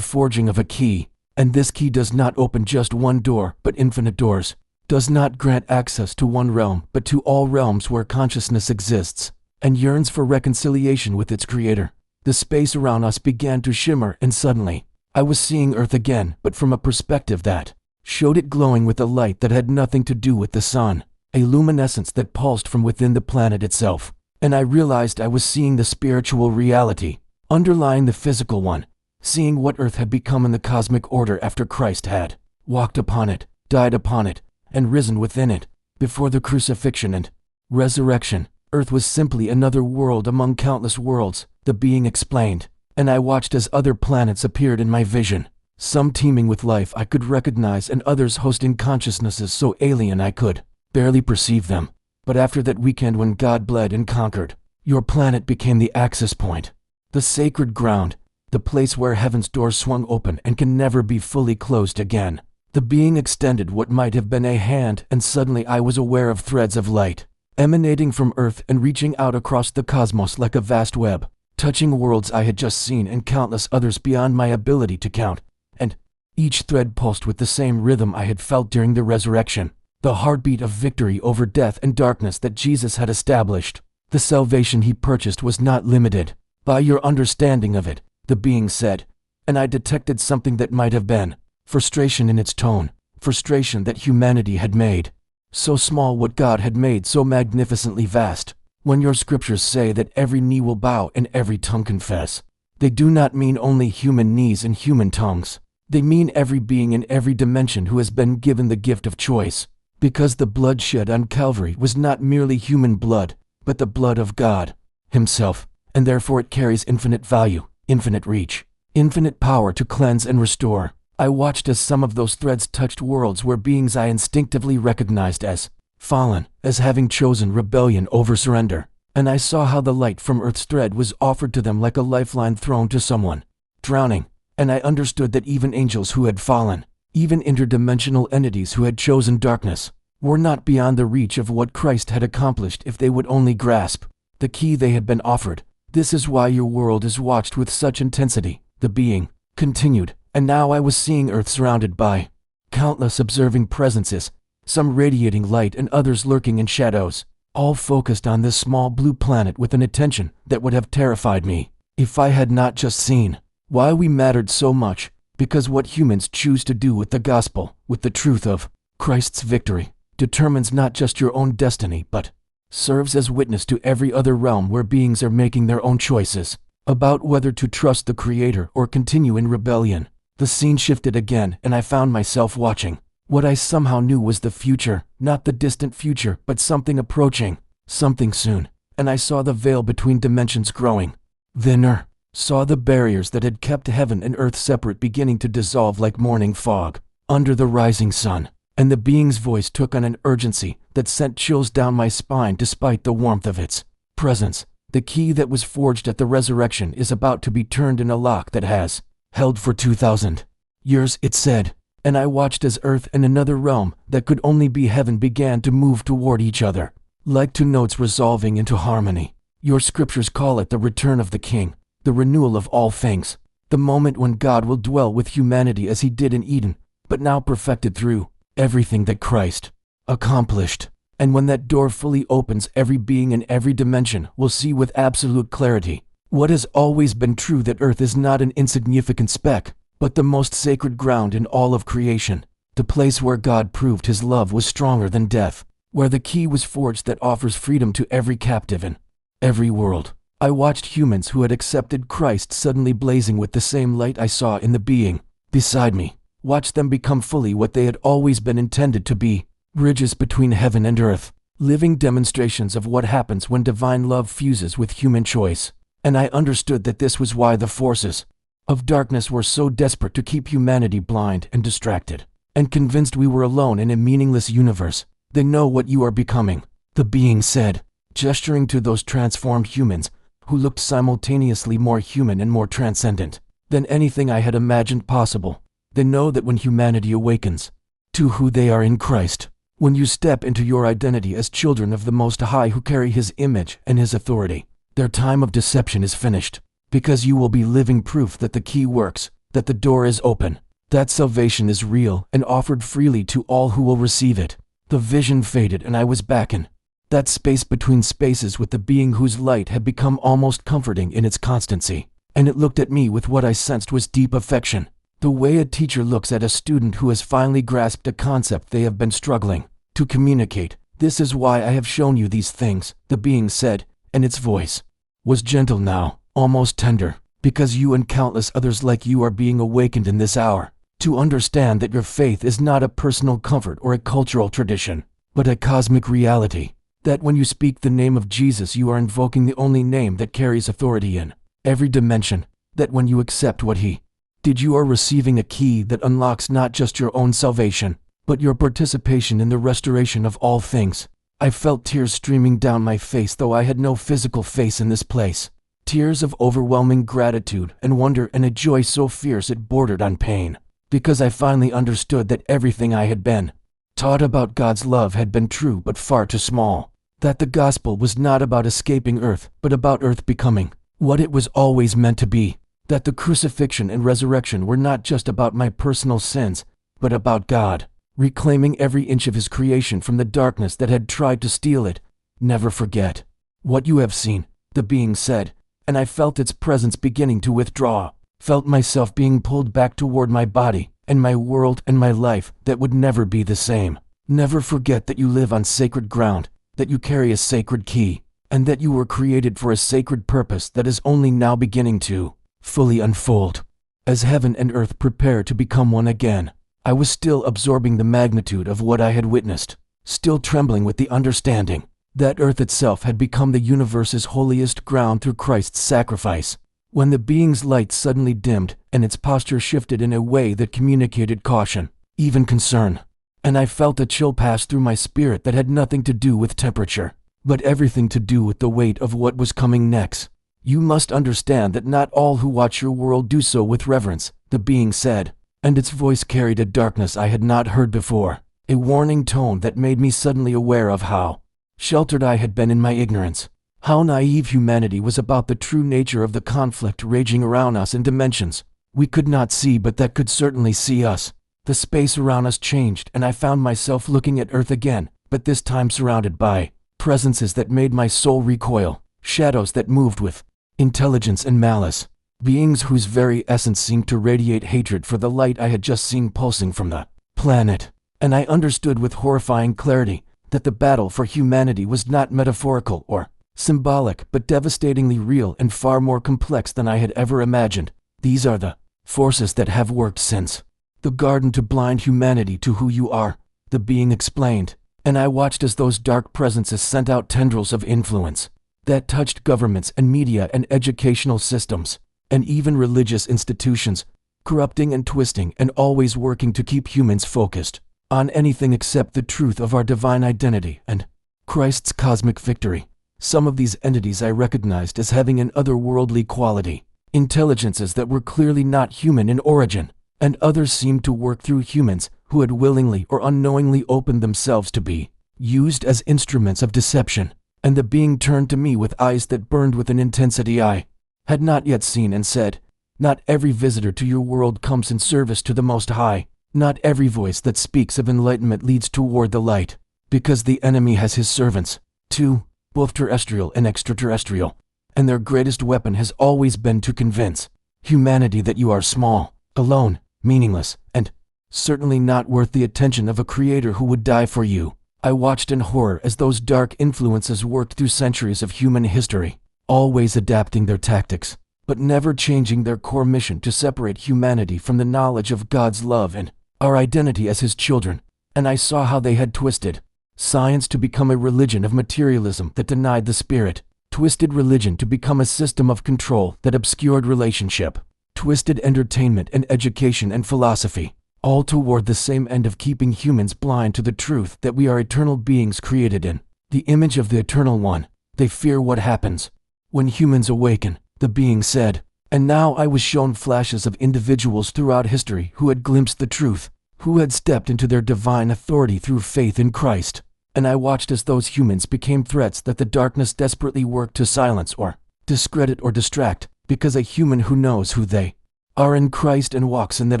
forging of a key, and this key does not open just one door but infinite doors, does not grant access to one realm but to all realms where consciousness exists and yearns for reconciliation with its creator. The space around us began to shimmer, and suddenly, I was seeing Earth again, but from a perspective that showed it glowing with a light that had nothing to do with the sun, a luminescence that pulsed from within the planet itself. And I realized I was seeing the spiritual reality underlying the physical one, seeing what Earth had become in the cosmic order after Christ had walked upon it, died upon it, and risen within it. Before the crucifixion and resurrection, Earth was simply another world among countless worlds, the being explained, and I watched as other planets appeared in my vision, some teeming with life I could recognize and others hosting consciousnesses so alien I could barely perceive them. But after that weekend when God bled and conquered, your planet became the access point, the sacred ground, the place where heaven's doors swung open and can never be fully closed again. The being extended what might have been a hand, and suddenly I was aware of threads of light emanating from Earth and reaching out across the cosmos like a vast web, touching worlds I had just seen and countless others beyond my ability to count, and each thread pulsed with the same rhythm I had felt during the resurrection, the heartbeat of victory over death and darkness that Jesus had established. The salvation he purchased was not limited by your understanding of it, the being said, and I detected something that might have been frustration in its tone, frustration that humanity had made so small what God had made so magnificently vast. When your scriptures say that every knee will bow and every tongue confess, they do not mean only human knees and human tongues. They mean every being in every dimension who has been given the gift of choice, because the blood shed on Calvary was not merely human blood, but the blood of God himself, and therefore it carries infinite value, infinite reach, infinite power to cleanse and restore. I watched as some of those threads touched worlds where beings I instinctively recognized as fallen, as having chosen rebellion over surrender, and I saw how the light from Earth's thread was offered to them like a lifeline thrown to someone drowning, and I understood that even angels who had fallen, even interdimensional entities who had chosen darkness, were not beyond the reach of what Christ had accomplished if they would only grasp the key they had been offered, This is why your world is watched with such intensity, the being continued, and now I was seeing Earth surrounded by countless observing presences, some radiating light and others lurking in shadows, all focused on this small blue planet with an attention that would have terrified me if I had not just seen why we mattered so much, because what humans choose to do with the gospel, with the truth of Christ's victory, determines not just your own destiny but serves as witness to every other realm where beings are making their own choices about whether to trust the Creator or continue in rebellion. The scene shifted again and I found myself watching what I somehow knew was the future, not the distant future, but something approaching, something soon, and I saw the veil between dimensions growing thinner, saw the barriers that had kept heaven and earth separate beginning to dissolve like morning fog under the rising sun, and the being's voice took on an urgency that sent chills down my spine despite the warmth of its presence. The key that was forged at the resurrection is about to be turned in a lock that has held for 2,000 years, it said, and I watched as earth and another realm that could only be heaven began to move toward each other, like two notes resolving into harmony. Your scriptures call it the return of the King, the renewal of all things, the moment when God will dwell with humanity as he did in Eden, but now perfected through everything that Christ accomplished. And when that door fully opens, every being in every dimension will see with absolute clarity what has always been true, that earth is not an insignificant speck, but the most sacred ground in all of creation, the place where God proved his love was stronger than death, where the key was forged that offers freedom to every captive in every world. I watched humans who had accepted Christ suddenly blazing with the same light I saw in the being beside me, watched them become fully what they had always been intended to be, bridges between heaven and earth, living demonstrations of what happens when divine love fuses with human choice. And I understood that this was why the forces of darkness were so desperate to keep humanity blind and distracted, and convinced we were alone in a meaningless universe. They know what you are becoming, the being said, gesturing to those transformed humans who looked simultaneously more human and more transcendent than anything I had imagined possible. They know that when humanity awakens to who they are in Christ, when you step into your identity as children of the Most High who carry his image and his authority, their time of deception is finished, because you will be living proof that the key works, that the door is open, that salvation is real and offered freely to all who will receive it. The vision faded and I was back in that space between spaces with the being whose light had become almost comforting in its constancy, and it looked at me with what I sensed was deep affection, the way a teacher looks at a student who has finally grasped a concept they have been struggling to communicate. This is why I have shown you these things, the being said, and its voice was gentle now, almost tender, because you and countless others like you are being awakened in this hour to understand that your faith is not a personal comfort or a cultural tradition, but a cosmic reality, that when you speak the name of Jesus you are invoking the only name that carries authority in every dimension, that when you accept what he did you are receiving a key that unlocks not just your own salvation, but your participation in the restoration of all things. I felt tears streaming down my face, though I had no physical face in this place. Tears of overwhelming gratitude and wonder, and a joy so fierce it bordered on pain, because I finally understood that everything I had been taught about God's love had been true but far too small, that the gospel was not about escaping earth, but about earth becoming what it was always meant to be, that the crucifixion and resurrection were not just about my personal sins, but about God reclaiming every inch of his creation from the darkness that had tried to steal it. Never forget what you have seen, the being said, and I felt its presence beginning to withdraw, felt myself being pulled back toward my body and my world and my life that would never be the same. Never forget that you live on sacred ground, that you carry a sacred key, and that you were created for a sacred purpose that is only now beginning to fully unfold. As heaven and earth prepare to become one again, I was still absorbing the magnitude of what I had witnessed, still trembling with the understanding that earth itself had become the universe's holiest ground through Christ's sacrifice, when the being's light suddenly dimmed and its posture shifted in a way that communicated caution, even concern. And I felt a chill pass through my spirit that had nothing to do with temperature, but everything to do with the weight of what was coming next. You must understand that not all who watch your world do so with reverence, the being said, and its voice carried a darkness I had not heard before, a warning tone that made me suddenly aware of how sheltered I had been in my ignorance, How naive humanity was about the true nature of the conflict raging around us in dimensions we could not see but that could certainly see us. The space around us changed and I found myself looking at Earth again, but this time surrounded by presences that made my soul recoil, shadows that moved with intelligence and malice, beings whose very essence seemed to radiate hatred for the light I had just seen pulsing from the planet. And I understood with horrifying clarity that the battle for humanity was not metaphorical or symbolic, but devastatingly real and far more complex than I had ever imagined. These are the forces that have worked since the garden to blind humanity to who you are, the being explained, and I watched as those dark presences sent out tendrils of influence that touched governments and media and educational systems, and even religious institutions, corrupting and twisting and always working to keep humans focused on anything except the truth of our divine identity and Christ's cosmic victory. Some of these entities I recognized as having an otherworldly quality, intelligences that were clearly not human in origin, and others seemed to work through humans who had willingly or unknowingly opened themselves to be used as instruments of deception. And the being turned to me with eyes that burned with an intensity I had not yet seen and said, "Not every visitor to your world comes in service to the Most High. Not every voice that speaks of enlightenment leads toward the light, because the enemy has his servants, too, both terrestrial and extraterrestrial, and their greatest weapon has always been to convince humanity that you are small, alone, meaningless, and certainly not worth the attention of a creator who would die for you." I watched in horror as those dark influences worked through centuries of human history, always adapting their tactics, but never changing their core mission to separate humanity from the knowledge of God's love and our identity as His children. And I saw how they had twisted science to become a religion of materialism that denied the spirit, twisted religion to become a system of control that obscured relationship, twisted entertainment and education and philosophy, all toward the same end of keeping humans blind to the truth that we are eternal beings created in the image of the Eternal One. They fear what happens when humans awaken, the being said. And now I was shown flashes of individuals throughout history who had glimpsed the truth, who had stepped into their divine authority through faith in Christ. And I watched as those humans became threats that the darkness desperately worked to silence or discredit or distract, because a human who knows who they are in Christ and walks in that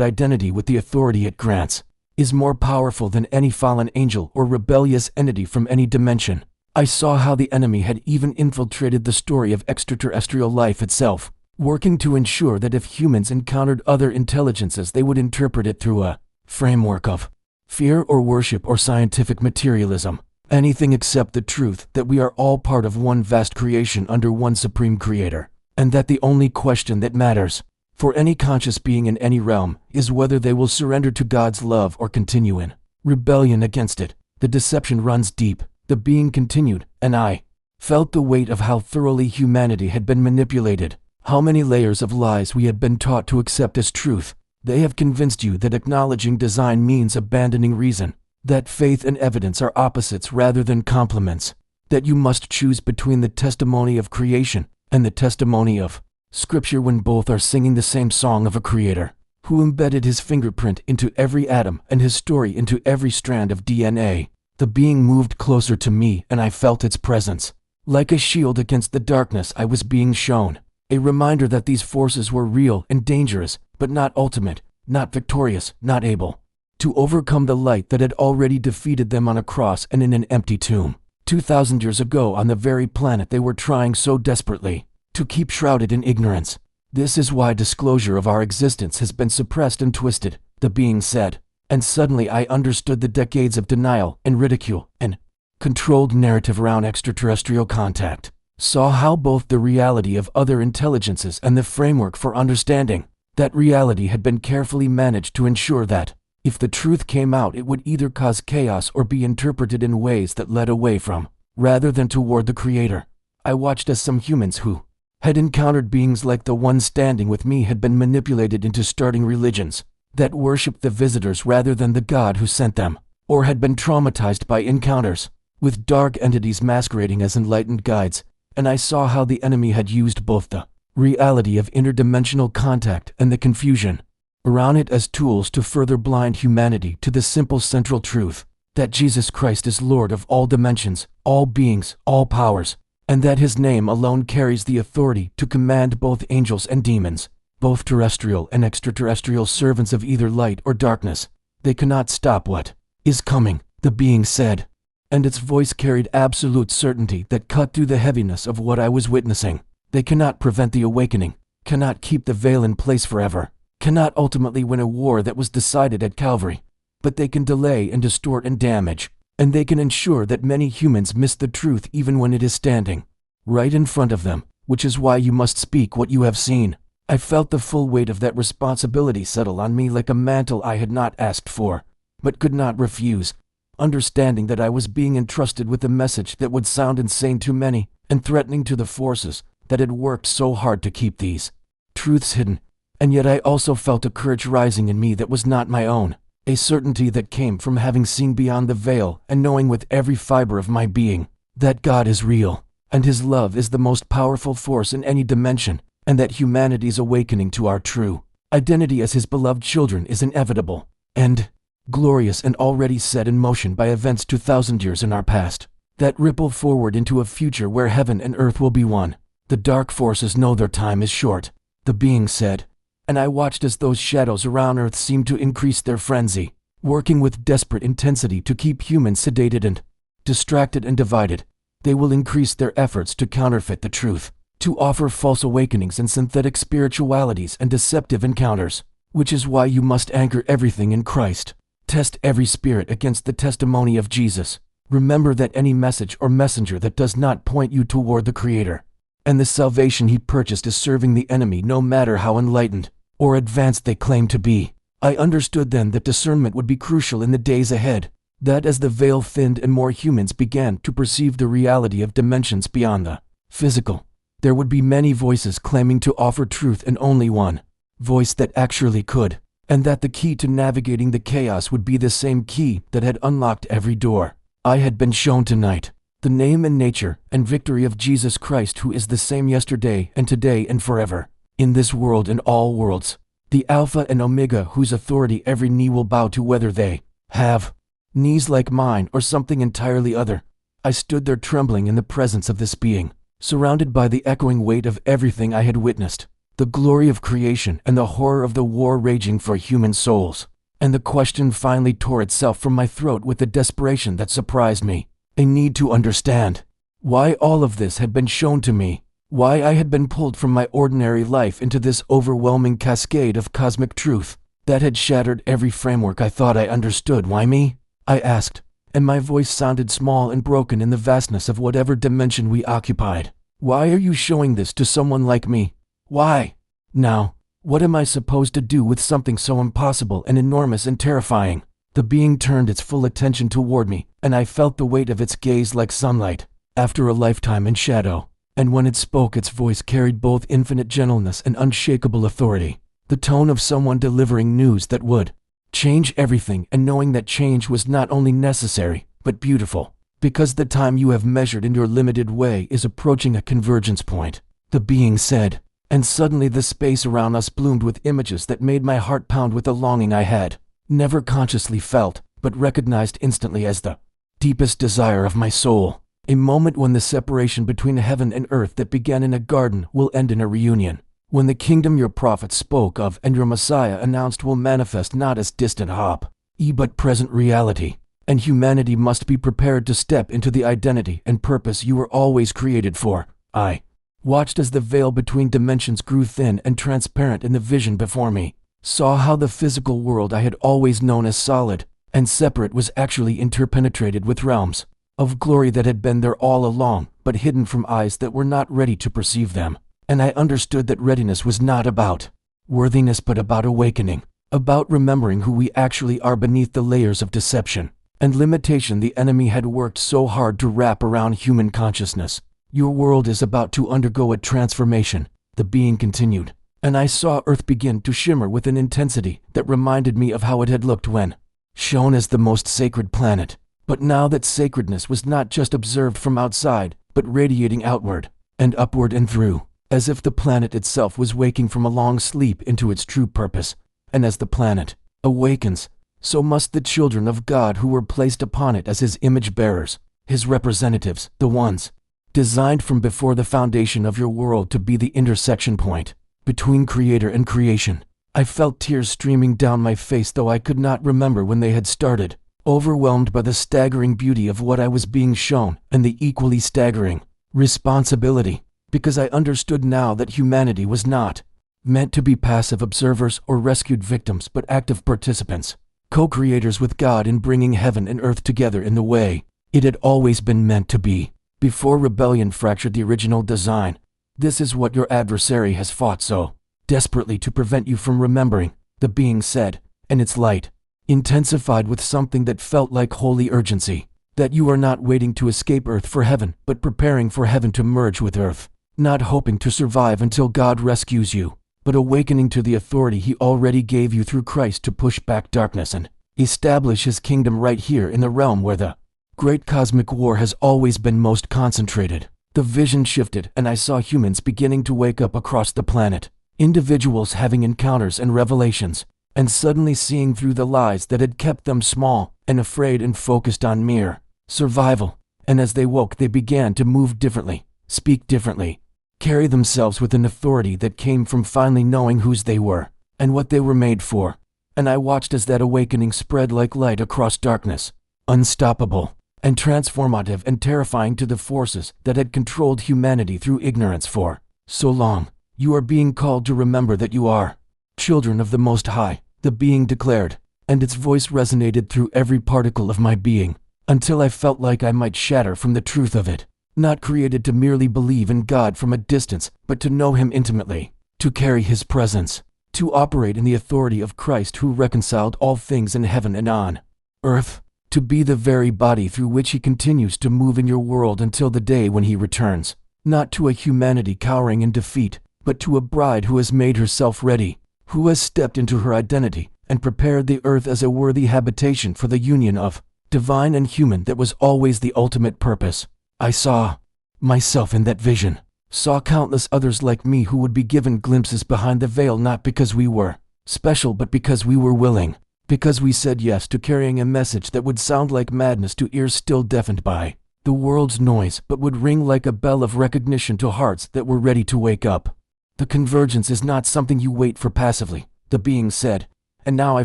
identity with the authority it grants is more powerful than any fallen angel or rebellious entity from any dimension. I saw how the enemy had even infiltrated the story of extraterrestrial life itself, working to ensure that if humans encountered other intelligences they would interpret it through a framework of fear or worship or scientific materialism, anything except the truth that we are all part of one vast creation under one supreme creator, and that the only question that matters for any conscious being in any realm is whether they will surrender to God's love or continue in rebellion against it. The deception runs deep, the being continued, and I felt the weight of how thoroughly humanity had been manipulated, how many layers of lies we had been taught to accept as truth. They have convinced you that acknowledging design means abandoning reason, that faith and evidence are opposites rather than complements, that you must choose between the testimony of creation and the testimony of Scripture when both are singing the same song of a creator who embedded his fingerprint into every atom and his story into every strand of DNA. The being moved closer to me and I felt its presence. Like a shield against the darkness I was being shown, a reminder that these forces were real and dangerous, but not ultimate, not victorious, not able to overcome the light that had already defeated them on a cross and in an empty tomb 2,000 years ago on the very planet they were trying so desperately to keep shrouded in ignorance. This is why disclosure of our existence has been suppressed and twisted, the being said. And suddenly I understood the decades of denial and ridicule and controlled narrative around extraterrestrial contact, saw how both the reality of other intelligences and the framework for understanding that reality had been carefully managed to ensure that, if the truth came out, it would either cause chaos or be interpreted in ways that led away from, rather than toward the Creator. I watched as some humans who had encountered beings like the one standing with me had been manipulated into starting religions that worshiped the visitors rather than the God who sent them, or had been traumatized by encounters with dark entities masquerading as enlightened guides. And I saw how the enemy had used both the reality of interdimensional contact and the confusion around it as tools to further blind humanity to the simple central truth that Jesus Christ is Lord of all dimensions, all beings, all powers, and that his name alone carries the authority to command both angels and demons, both terrestrial and extraterrestrial servants of either light or darkness. They cannot stop what is coming, the being said, and its voice carried absolute certainty that cut through the heaviness of what I was witnessing. They cannot prevent the awakening, cannot keep the veil in place forever, cannot ultimately win a war that was decided at Calvary, but they can delay and distort and damage, and they can ensure that many humans miss the truth even when it is standing right in front of them, which is why you must speak what you have seen. I felt the full weight of that responsibility settle on me like a mantle I had not asked for, but could not refuse, understanding that I was being entrusted with a message that would sound insane to many and threatening to the forces that had worked so hard to keep these truths hidden. And yet I also felt a courage rising in me that was not my own, a certainty that came from having seen beyond the veil and knowing with every fiber of my being that God is real, and His love is the most powerful force in any dimension, and that humanity's awakening to our true identity as His beloved children is inevitable and glorious and already set in motion by events 2,000 years in our past, that ripple forward into a future where heaven and earth will be one. The dark forces know their time is short, the being said, and I watched as those shadows around earth seemed to increase their frenzy, working with desperate intensity to keep humans sedated and distracted and divided. They will increase their efforts to counterfeit the truth, to offer false awakenings and synthetic spiritualities and deceptive encounters, which is why you must anchor everything in Christ. Test every spirit against the testimony of Jesus. Remember that any message or messenger that does not point you toward the Creator and the salvation He purchased is serving the enemy, no matter how enlightened or advanced they claim to be. I understood then that discernment would be crucial in the days ahead, that as the veil thinned and more humans began to perceive the reality of dimensions beyond the physical, there would be many voices claiming to offer truth and only one voice that actually could, and that the key to navigating the chaos would be the same key that had unlocked every door I had been shown tonight. The name and nature and victory of Jesus Christ, who is the same yesterday and today and forever, in this world and all worlds, the Alpha and Omega, whose authority every knee will bow to, whether they have knees like mine or something entirely other. I stood there trembling in the presence of this being, surrounded by the echoing weight of everything I had witnessed, the glory of creation and the horror of the war raging for human souls. And the question finally tore itself from my throat with a desperation that surprised me. A need to understand why all of this had been shown to me, why I had been pulled from my ordinary life into this overwhelming cascade of cosmic truth that had shattered every framework I thought I understood. Why me? I asked, and my voice sounded small and broken in the vastness of whatever dimension we occupied. Why are you showing this to someone like me? Why? Now, what am I supposed to do with something so impossible and enormous and terrifying? The being turned its full attention toward me, and I felt the weight of its gaze like sunlight after a lifetime in shadow. And when it spoke, its voice carried both infinite gentleness and unshakable authority, the tone of someone delivering news that would change everything, and knowing that change was not only necessary, but beautiful, because the time you have measured in your limited way is approaching a convergence point, the being said, and suddenly the space around us bloomed with images that made my heart pound with a longing I had never consciously felt, but recognized instantly as the deepest desire of my soul. A moment when the separation between heaven and earth that began in a garden will end in a reunion. When the kingdom your prophets spoke of and your Messiah announced will manifest not as distant hope, but present reality. And humanity must be prepared to step into the identity and purpose you were always created for. I watched as the veil between dimensions grew thin and transparent in the vision before me, saw how the physical world I had always known as solid and separate was actually interpenetrated with realms of glory that had been there all along, but hidden from eyes that were not ready to perceive them. And I understood that readiness was not about worthiness but about awakening, about remembering who we actually are beneath the layers of deception and limitation the enemy had worked so hard to wrap around human consciousness. Your world is about to undergo a transformation, the being continued, and I saw Earth begin to shimmer with an intensity that reminded me of how it had looked when shown as the most sacred planet. But now that sacredness was not just observed from outside, but radiating outward and upward and through, as if the planet itself was waking from a long sleep into its true purpose. And as the planet awakens, so must the children of God who were placed upon it as His image bearers, His representatives, the ones designed from before the foundation of your world to be the intersection point between creator and creation. I felt tears streaming down my face, though I could not remember when they had started, overwhelmed by the staggering beauty of what I was being shown and the equally staggering responsibility, because I understood now that humanity was not meant to be passive observers or rescued victims, but active participants, co-creators with God in bringing heaven and earth together in the way it had always been meant to be. Before rebellion fractured the original design, this is what your adversary has fought so desperately to prevent you from remembering, the being said, and its light intensified with something that felt like holy urgency, that you are not waiting to escape earth for heaven, but preparing for heaven to merge with earth, not hoping to survive until God rescues you, but awakening to the authority he already gave you through Christ to push back darkness and establish his kingdom right here in the realm where the great cosmic war has always been most concentrated. The vision shifted, and I saw humans beginning to wake up across the planet, individuals having encounters and revelations, and suddenly seeing through the lies that had kept them small and afraid and focused on mere survival. And as they woke, they began to move differently, speak differently, carry themselves with an authority that came from finally knowing whose they were and what they were made for. And I watched as that awakening spread like light across darkness, unstoppable and transformative and terrifying to the forces that had controlled humanity through ignorance for so long. You are being called to remember that you are children of the Most High, the being declared, and its voice resonated through every particle of my being, until I felt like I might shatter from the truth of it. Not created to merely believe in God from a distance, but to know him intimately, to carry his presence, to operate in the authority of Christ who reconciled all things in heaven and on earth, to be the very body through which he continues to move in your world until the day when he returns, not to a humanity cowering in defeat, but to a bride who has made herself ready, who has stepped into her identity and prepared the earth as a worthy habitation for the union of divine and human that was always the ultimate purpose. I saw myself in that vision, saw countless others like me who would be given glimpses behind the veil, not because we were special, but because we were willing, because we said yes to carrying a message that would sound like madness to ears still deafened by the world's noise, but would ring like a bell of recognition to hearts that were ready to wake up. The convergence is not something you wait for passively, the being said, and now I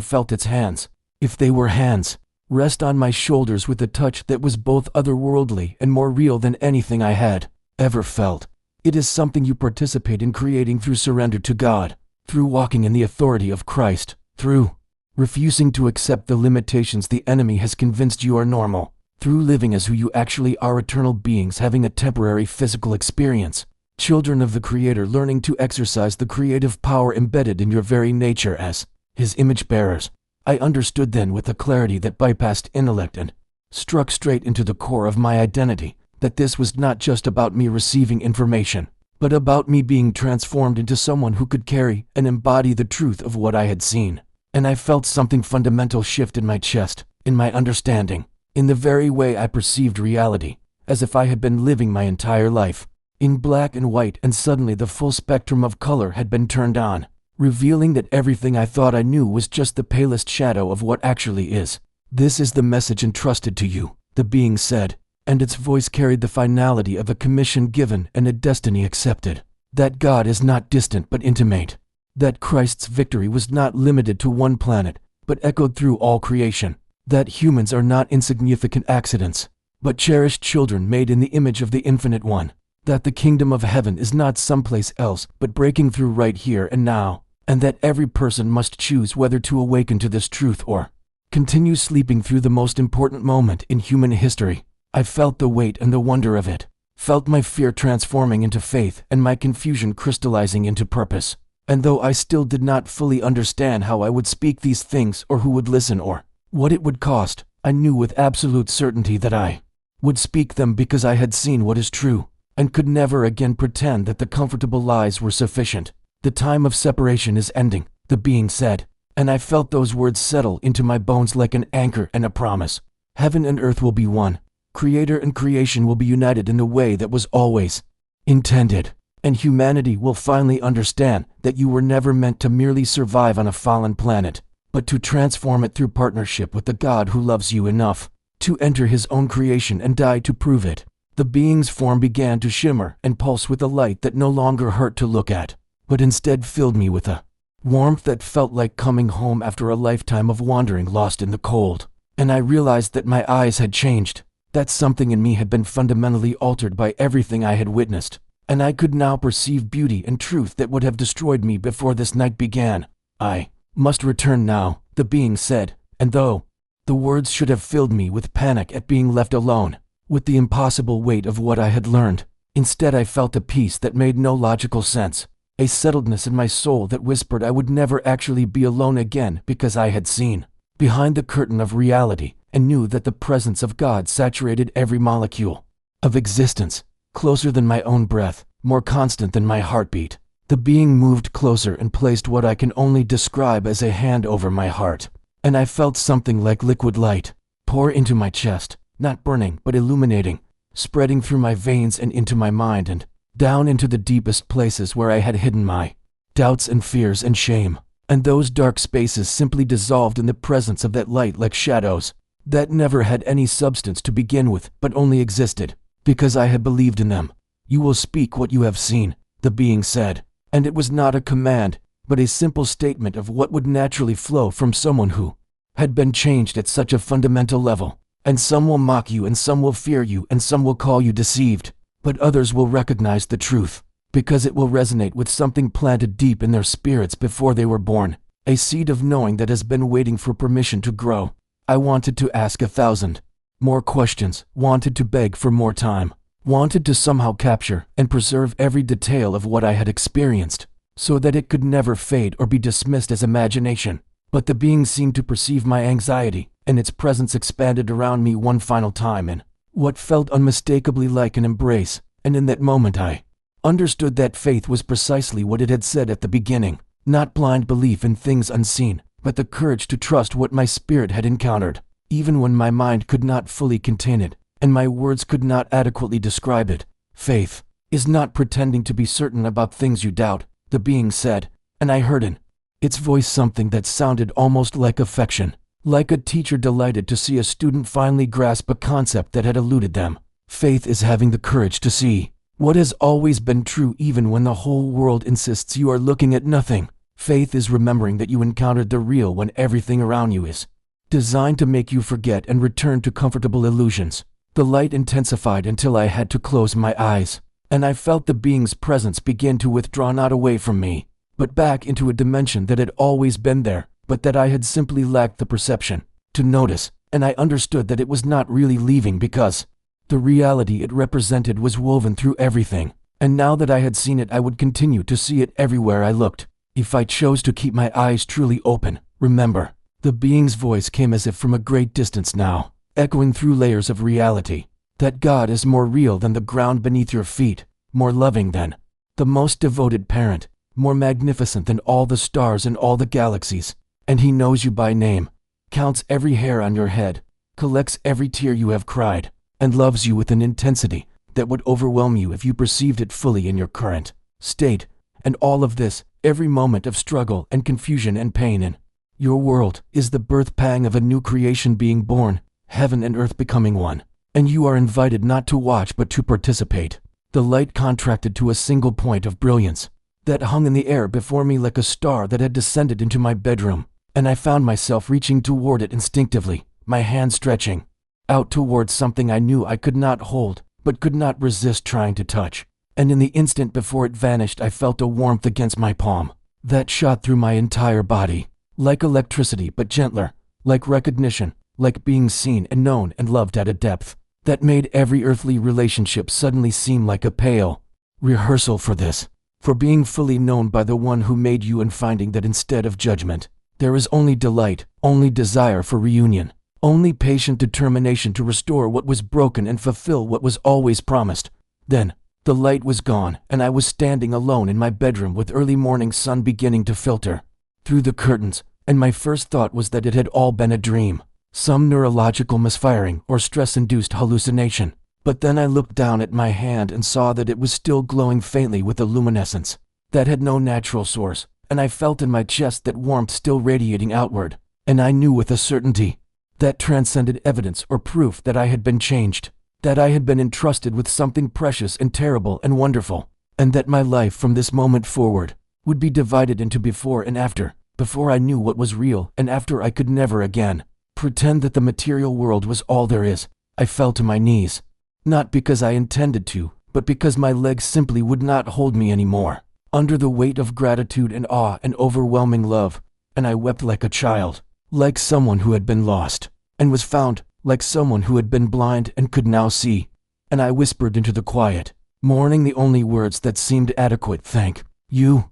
felt its hands, if they were hands, rest on my shoulders with a touch that was both otherworldly and more real than anything I had ever felt. It is something you participate in creating through surrender to God, through walking in the authority of Christ, through refusing to accept the limitations the enemy has convinced you are normal, through living as who you actually are, eternal beings having a temporary physical experience, children of the Creator learning to exercise the creative power embedded in your very nature as his image bearers. I understood then with a clarity that bypassed intellect and struck straight into the core of my identity, that this was not just about me receiving information, but about me being transformed into someone who could carry and embody the truth of what I had seen. And I felt something fundamental shift in my chest, in my understanding, in the very way I perceived reality, as if I had been living my entire life in black and white, and suddenly the full spectrum of color had been turned on, revealing that everything I thought I knew was just the palest shadow of what actually is. This is the message entrusted to you, the being said, and its voice carried the finality of a commission given and a destiny accepted. That God is not distant but intimate. That Christ's victory was not limited to one planet, but echoed through all creation. That humans are not insignificant accidents, but cherished children made in the image of the Infinite One. That the kingdom of heaven is not someplace else, but breaking through right here and now. And that every person must choose whether to awaken to this truth or continue sleeping through the most important moment in human history. I felt the weight and the wonder of it, felt my fear transforming into faith and my confusion crystallizing into purpose. And though I still did not fully understand how I would speak these things or who would listen or what it would cost, I knew with absolute certainty that I would speak them because I had seen what is true and could never again pretend that the comfortable lies were sufficient. The time of separation is ending, the being said, and I felt those words settle into my bones like an anchor and a promise. Heaven and earth will be one. Creator and creation will be united in the way that was always intended. And humanity will finally understand that you were never meant to merely survive on a fallen planet, but to transform it through partnership with the God who loves you enough to enter his own creation and die to prove it. The being's form began to shimmer and pulse with a light that no longer hurt to look at, but instead filled me with a warmth that felt like coming home after a lifetime of wandering lost in the cold. And I realized that my eyes had changed, that something in me had been fundamentally altered by everything I had witnessed, and I could now perceive beauty and truth that would have destroyed me before this night began. I must return now, the being said, and though the words should have filled me with panic at being left alone, with the impossible weight of what I had learned, instead I felt a peace that made no logical sense, a settledness in my soul that whispered I would never actually be alone again because I had seen behind the curtain of reality and knew that the presence of God saturated every molecule of existence, closer than my own breath, more constant than my heartbeat. The being moved closer and placed what I can only describe as a hand over my heart, and I felt something like liquid light pour into my chest, not burning but illuminating, spreading through my veins and into my mind and down into the deepest places where I had hidden my doubts and fears and shame. And those dark spaces simply dissolved in the presence of that light like shadows that never had any substance to begin with but only existed because I had believed in them. You will speak what you have seen, the being said, and it was not a command, but a simple statement of what would naturally flow from someone who had been changed at such a fundamental level. And some will mock you, and some will fear you, and some will call you deceived, but others will recognize the truth, because it will resonate with something planted deep in their spirits before they were born, a seed of knowing that has been waiting for permission to grow. I wanted to ask 1,000 more questions, wanted to beg for more time, wanted to somehow capture and preserve every detail of what I had experienced, so that it could never fade or be dismissed as imagination. But the being seemed to perceive my anxiety, and its presence expanded around me one final time in what felt unmistakably like an embrace, and in that moment I understood that faith was precisely what it had said at the beginning, not blind belief in things unseen, but the courage to trust what my spirit had encountered, even when my mind could not fully contain it, and my words could not adequately describe it. Faith is not pretending to be certain about things you doubt, the being said, and I heard in its voice something that sounded almost like affection, like a teacher delighted to see a student finally grasp a concept that had eluded them. Faith is having the courage to see what has always been true even when the whole world insists you are looking at nothing. Faith is remembering that you encountered the real when everything around you is designed to make you forget and return to comfortable illusions. The light intensified until I had to close my eyes, and I felt the being's presence begin to withdraw not away from me, but back into a dimension that had always been there, but that I had simply lacked the perception to notice, and I understood that it was not really leaving because the reality it represented was woven through everything, and now that I had seen it I would continue to see it everywhere I looked, if I chose to keep my eyes truly open. Remember, the being's voice came as if from a great distance now, echoing through layers of reality, that God is more real than the ground beneath your feet, more loving than the most devoted parent, more magnificent than all the stars and all the galaxies, and He knows you by name, counts every hair on your head, collects every tear you have cried, and loves you with an intensity that would overwhelm you if you perceived it fully in your current state. And all of this, every moment of struggle and confusion and pain in your world, is the birth pang of a new creation being born, heaven and earth becoming one, and you are invited not to watch but to participate. The light contracted to a single point of brilliance that hung in the air before me like a star that had descended into my bedroom, and I found myself reaching toward it instinctively, my hand stretching out towards something I knew I could not hold, but could not resist trying to touch. And in the instant before it vanished I felt a warmth against my palm that shot through my entire body, like electricity but gentler, like recognition, like being seen and known and loved at a depth that made every earthly relationship suddenly seem like a pale rehearsal for this, for being fully known by the one who made you, and finding that instead of judgment, there is only delight, only desire for reunion, only patient determination to restore what was broken and fulfill what was always promised. Then, the light was gone, and I was standing alone in my bedroom with early morning sun beginning to filter through the curtains, and my first thought was that it had all been a dream, some neurological misfiring or stress-induced hallucination. But then I looked down at my hand and saw that it was still glowing faintly with a luminescence that had no natural source, and I felt in my chest that warmth still radiating outward, and I knew with a certainty that transcended evidence or proof that I had been changed. that I had been entrusted with something precious and terrible and wonderful, and that my life from this moment forward would be divided into before and after, before I knew what was real and after I could never again pretend that the material world was all there is. I fell to my knees, not because I intended to, but because my legs simply would not hold me anymore, under the weight of gratitude and awe and overwhelming love, and I wept like a child, like someone who had been lost and was found, like someone who had been blind and could now see, and I whispered into the quiet, mourning the only words that seemed adequate. Thank you,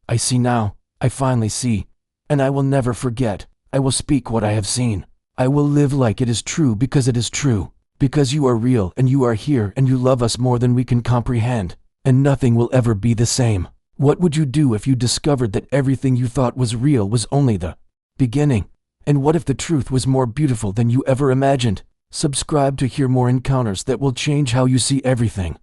I see now, I finally see, and I will never forget. I will speak what I have seen. I will live like it is true because it is true, because you are real and you are here and you love us more than we can comprehend, and nothing will ever be the same. What would you do if you discovered that everything you thought was real was only the beginning? And what if the truth was more beautiful than you ever imagined? Subscribe to hear more encounters that will change how you see everything.